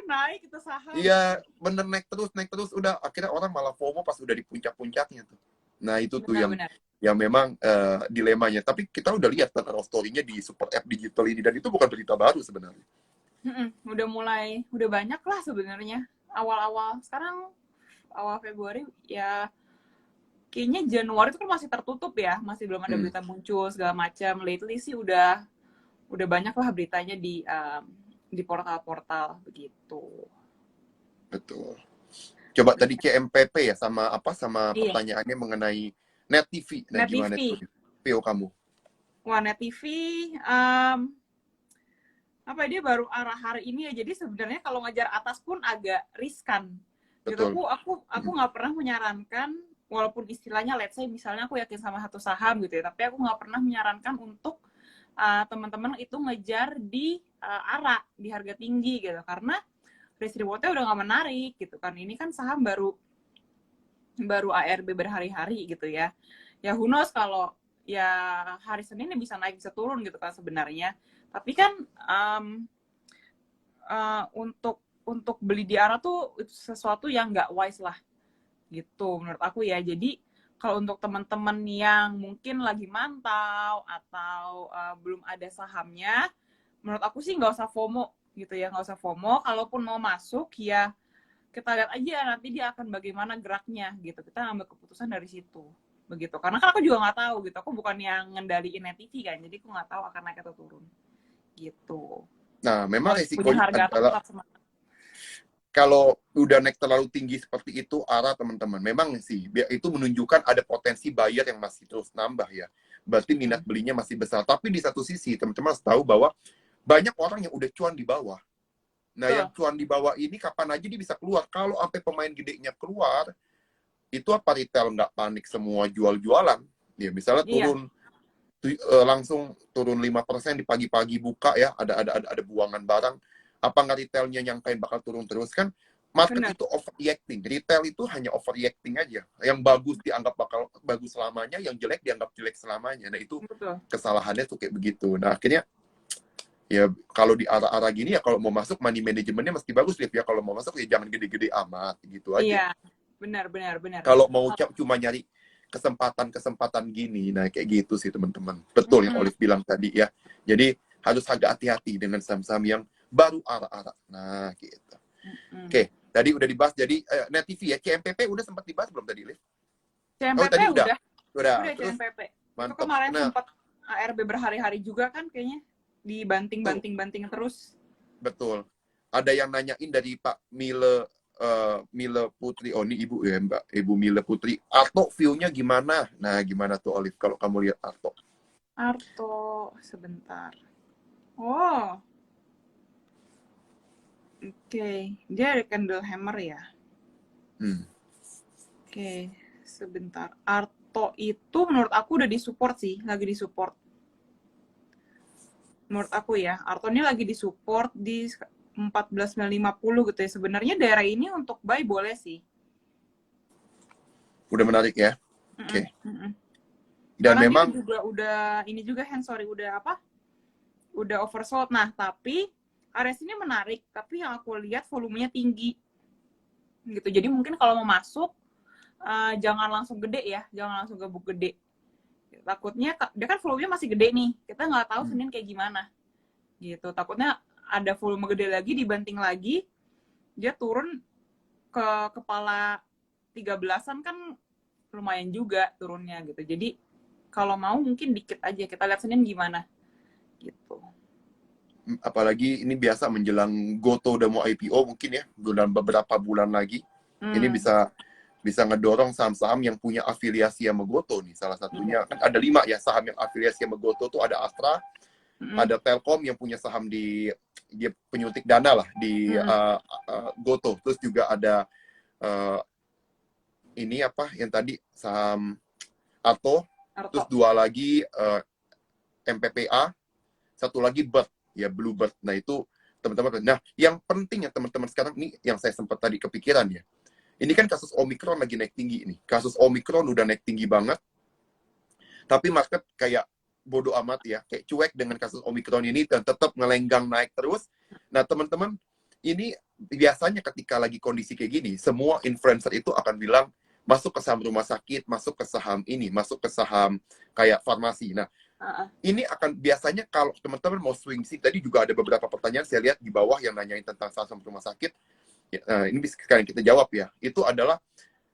naik itu saham. Iya, bener naik terus, udah akhirnya orang malah FOMO pas udah di puncak-puncaknya tuh. Nah itu tuh Benar-benar. yang memang dilemanya. Tapi kita udah lihat turnaround story-nya di super app digital ini, dan itu bukan berita baru sebenarnya. Udah banyak lah sebenarnya. Awal-awal sekarang awal Februari ya, kayaknya Januari itu kan masih tertutup ya, masih belum ada berita muncul segala macam. Lately sih udah banyak lah beritanya di portal-portal begitu. Betul. Coba tadi KMPP ya, sama Iya. pertanyaannya mengenai Net TV. Nah, Net gimana TV. itu PO kamu? Wah, Net TV apa dia baru arah hari ini ya, jadi sebenarnya kalau ngejar atas pun agak riskan gitu. Betul. Aku nggak pernah menyarankan, walaupun istilahnya let's say misalnya aku yakin sama satu saham gitu ya, tapi aku nggak pernah menyarankan untuk teman-teman itu ngejar di ARA di harga tinggi gitu, karena risk rewardnya udah nggak menarik gitu kan. Ini kan saham baru ARB berhari-hari gitu ya. Ya who knows kalau ya hari Senin bisa naik bisa turun gitu kan sebenarnya. Tapi kan untuk beli di ARA tuh itu sesuatu yang nggak wise lah gitu menurut aku ya. Jadi kalau untuk teman-teman yang mungkin lagi mantau atau belum ada sahamnya, menurut aku sih nggak usah FOMO gitu ya, nggak usah FOMO. Kalaupun mau masuk ya kita lihat aja nanti dia akan bagaimana geraknya gitu, kita ambil keputusan dari situ begitu. Karena kan aku juga nggak tahu gitu, aku bukan yang ngendaliin Net TV kan, jadi aku nggak tahu akan naik atau turun gitu. Nah, memang Harus punya resikonya harga adalah tetap semangat. kalau udah naik terlalu tinggi seperti itu ARA, teman-teman, memang sih itu menunjukkan ada potensi buyer yang masih terus nambah ya. Berarti minat belinya masih besar. Tapi di satu sisi, teman-teman harus tahu bahwa banyak orang yang udah cuan di bawah. Nah, yang cuan di bawah ini kapan aja dia bisa keluar. Kalau sampai pemain gedenya keluar, itu apa retail nggak panik semua jual-jualan? Ya, misalnya turun langsung turun 5% di pagi-pagi buka ya, ada buangan barang. Apa nggak retailnya nyangkain bakal turun terus kan? Market itu overreacting. Retail itu hanya overreacting aja. Yang bagus dianggap bakal bagus selamanya, yang jelek dianggap jelek selamanya. Nah, itu kesalahannya tuh kayak begitu. Nah, akhirnya ya kalau di arah-arah gini ya, kalau mau masuk money manajemennya mesti bagus Liv ya. Kalau mau masuk ya jangan gede-gede amat gitu aja. Iya, benar. Kalau mau cuma nyari kesempatan gini, nah kayak gitu sih teman-teman. Betul yang Olive bilang tadi ya. Jadi harus agak hati-hati dengan saham-saham yang baru arah-arah. Nah gitu. Oke, Tadi udah dibahas, jadi Net TV ya, CMPP udah sempat dibahas belum tadi, Liv? Oh, CMPP tadi udah. udah Udah. Terus CMPP. Itu mantep. kemarin Nah, sempat ARB berhari-hari juga kan kayaknya tuh, dibanting terus. betul. Ada yang nanyain dari Pak Mile Mile Putri. Oh, ini Ibu ya, Mbak. Ibu Mile Putri. Arto view-nya gimana? Nah, gimana tuh, Olive, kalau kamu lihat Arto? Arto, sebentar. Oh, oke. Dia ada candle hammer ya. Hmm. Oke, sebentar. Arto itu menurut aku udah disupport sih, lagi disupport. Menurut aku ya, Arto ini lagi disupport di 14.950 gitu ya. Sebenarnya daerah ini untuk buy boleh sih. Udah menarik ya. Oke. Dan Karena memang dia juga udah ini juga udah apa? Udah oversold. Nah, tapi area sini menarik, tapi yang aku lihat volumenya tinggi. Gitu. Jadi mungkin kalau mau masuk jangan langsung gede ya, jangan langsung gebuk gede. Takutnya dia kan volumenya masih gede nih, kita nggak tahu Senin kayak gimana gitu. Takutnya ada volume gede lagi, dibanting lagi, dia turun ke kepala 13-an kan lumayan juga turunnya gitu. Jadi kalau mau mungkin dikit aja, kita lihat Senin gimana gitu. apalagi ini biasa menjelang Goto udah mau IPO mungkin ya, beberapa bulan lagi. Ini bisa ngedorong saham-saham yang punya afiliasi sama Goto nih. Salah satunya kan ada 5 ya saham yang afiliasi sama Goto tuh, ada Astra, ada Telkom yang punya saham dia penyuntik dana lah di Goto. Terus juga ada ini apa yang tadi saham Arto. Terus 2 lagi MPPA, satu lagi Bird ya, Bluebird. Nah itu teman-teman. Nah yang penting ya teman-teman sekarang ini yang saya sempat tadi kepikiran ya. Ini kan kasus Omicron lagi naik tinggi nih. Kasus Omicron udah naik tinggi banget. Tapi market kayak bodoh amat ya. Kayak cuek dengan kasus Omicron ini dan tetap ngelenggang naik terus. Nah teman-teman, ini biasanya ketika lagi kondisi kayak gini, semua influencer itu akan bilang, masuk ke saham rumah sakit, masuk ke saham ini, masuk ke saham kayak farmasi. Nah, ini akan biasanya kalau teman-teman mau swing sih, tadi juga ada beberapa pertanyaan saya lihat di bawah yang nanyain tentang saham rumah sakit. Ini sekarang kita jawab ya. Itu adalah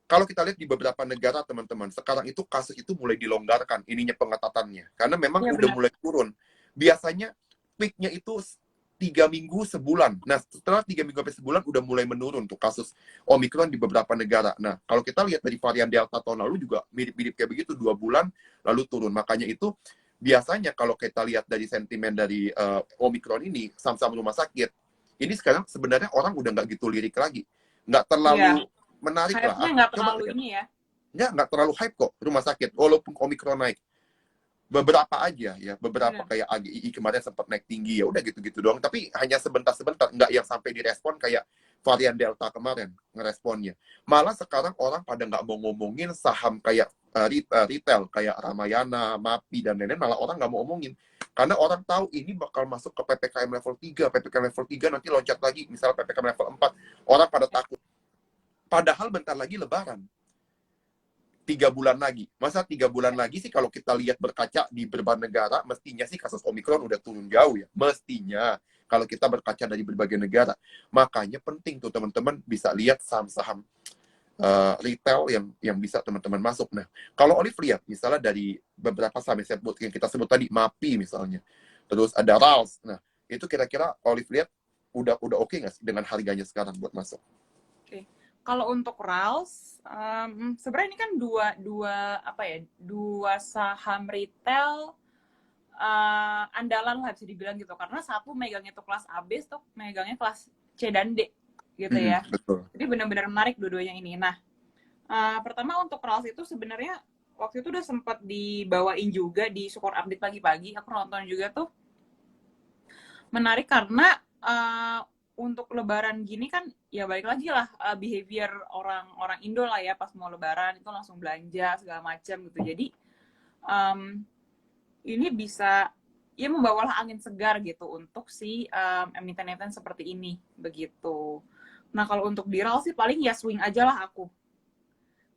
kalau kita lihat di beberapa negara teman-teman, sekarang itu kasus itu mulai dilonggarkan ininya pengetatannya. Karena memang Ya, udah benar. mulai turun. Biasanya peak-nya itu 3 minggu sebulan. Nah, setelah 3 minggu sampai sebulan udah mulai menurun tuh kasus Omicron di beberapa negara. Nah, kalau kita lihat dari varian Delta tahun lalu juga mirip-mirip kayak begitu, 2 bulan lalu turun. Makanya itu biasanya kalau kita lihat dari sentimen dari Omicron ini, saham-saham rumah sakit, ini sekarang sebenarnya orang udah nggak gitu lirik lagi. Nggak terlalu menarik lah. Hype-nya nggak Coba terlalu lihat. ini ya. Nggak terlalu hype kok rumah sakit, walaupun Omicron naik. Beberapa aja ya, beberapa kayak AGII kemarin sempat naik tinggi, ya udah gitu-gitu doang. Tapi hanya sebentar-sebentar, nggak yang sampai direspon kayak varian Delta kemarin ngeresponnya. Malah sekarang orang pada nggak mau ngomongin saham kayak retail, kayak Ramayana, MAPI, dan lain-lain, malah orang nggak mau ngomongin. Karena orang tahu ini bakal masuk ke PPKM level 3. PPKM level 3 nanti loncat lagi, misalnya PPKM level 4. Orang pada takut. Padahal bentar lagi lebaran. 3 bulan lagi. Masa 3 bulan lagi sih kalau kita lihat berkaca di berbagai negara, mestinya sih kasus Omicron udah turun jauh ya. Mestinya. Kalau kita berkaca dari berbagai negara. Makanya penting tuh teman-teman bisa lihat saham-saham retail yang bisa teman-teman masuk. Nah, kalau Olive lihat, misalnya dari beberapa saham yang kita sebut tadi, MAPI misalnya. Terus ada RALS. Nah, itu kira-kira Olive lihat udah oke nggak sih dengan harganya sekarang buat masuk? Oke. Kalau untuk RALS, sebenarnya ini kan dua saham retail andalan lah bisa dibilang gitu. Karena satu megangnya tuh kelas AB, tuh megangnya kelas C dan D gitu ya. Betul. Jadi benar-benar menarik dua-duanya ini. Nah, pertama untuk RALS itu sebenarnya waktu itu udah sempat dibawain juga di support update pagi-pagi. Aku nonton juga tuh. Menarik karena untuk lebaran gini kan ya balik lagi lah behavior orang Indo lah ya, pas mau lebaran itu langsung belanja segala macam gitu. Jadi ini bisa ya membawalah angin segar gitu untuk si emiten-emiten seperti ini begitu. Nah kalau untuk di RAL sih paling ya swing aja lah aku.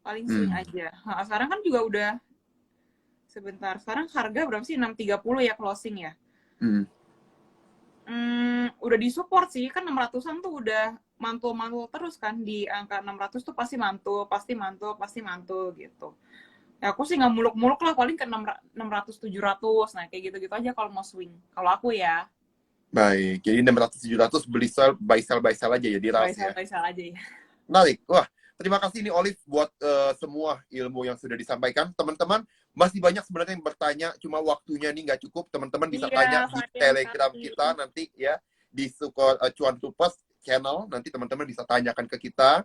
Paling swing aja. Nah, sekarang kan juga udah sebentar. Sekarang harga berapa sih? 630 ya closing ya. Udah disupport sih, kan 600-an tuh udah mantul terus kan di angka 600 tuh pasti mantul gitu. Ya aku sih nggak muluk-muluk lah, paling ke 600 700. Nah, kayak gitu-gitu aja kalau mau swing. Kalau aku ya, Baik, jadi 600 700 beli sell, buy sell aja ya di RAS ya. buy sell aja ya. Menarik. Wah, terima kasih nih Olive buat semua ilmu yang sudah disampaikan. Teman-teman, masih banyak sebenarnya yang bertanya, cuma waktunya nih nggak cukup. Teman-teman bisa tanya Iya, di sayang Telegram sekali. kita nanti ya, di Cuan Tupas channel. Nanti teman-teman bisa tanyakan ke kita.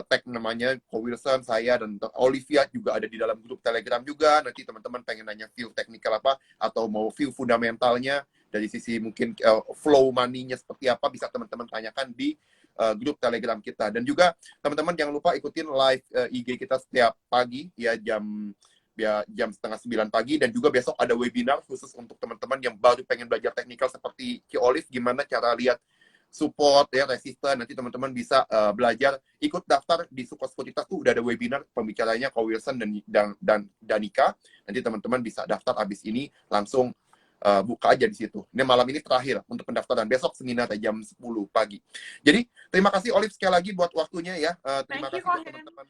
Tag namanya Ko Wilson, saya, dan Olivia juga ada di dalam grup Telegram juga. Nanti teman-teman pengen nanya view teknikal apa, atau mau view fundamentalnya, dari sisi mungkin flow money-nya seperti apa, bisa teman-teman tanyakan di grup Telegram kita. Dan juga teman-teman jangan lupa ikutin live IG kita setiap pagi ya, jam setengah 9 pagi. Dan juga besok ada webinar khusus untuk teman-teman yang baru pengen belajar teknikal seperti Ki Olive, gimana cara lihat support ya, resisten. Nanti teman-teman bisa belajar, ikut daftar di support sekuritas tuh udah ada webinar pembicaranya Ko Wilson dan Danika. Nanti teman-teman bisa daftar abis ini langsung buka aja di situ. Ini malam ini terakhir untuk pendaftaran. Besok seminar jam 10 pagi. Jadi terima kasih Olive sekali lagi buat waktunya ya. Terima Thank you, kasih buat Kohen. teman-teman.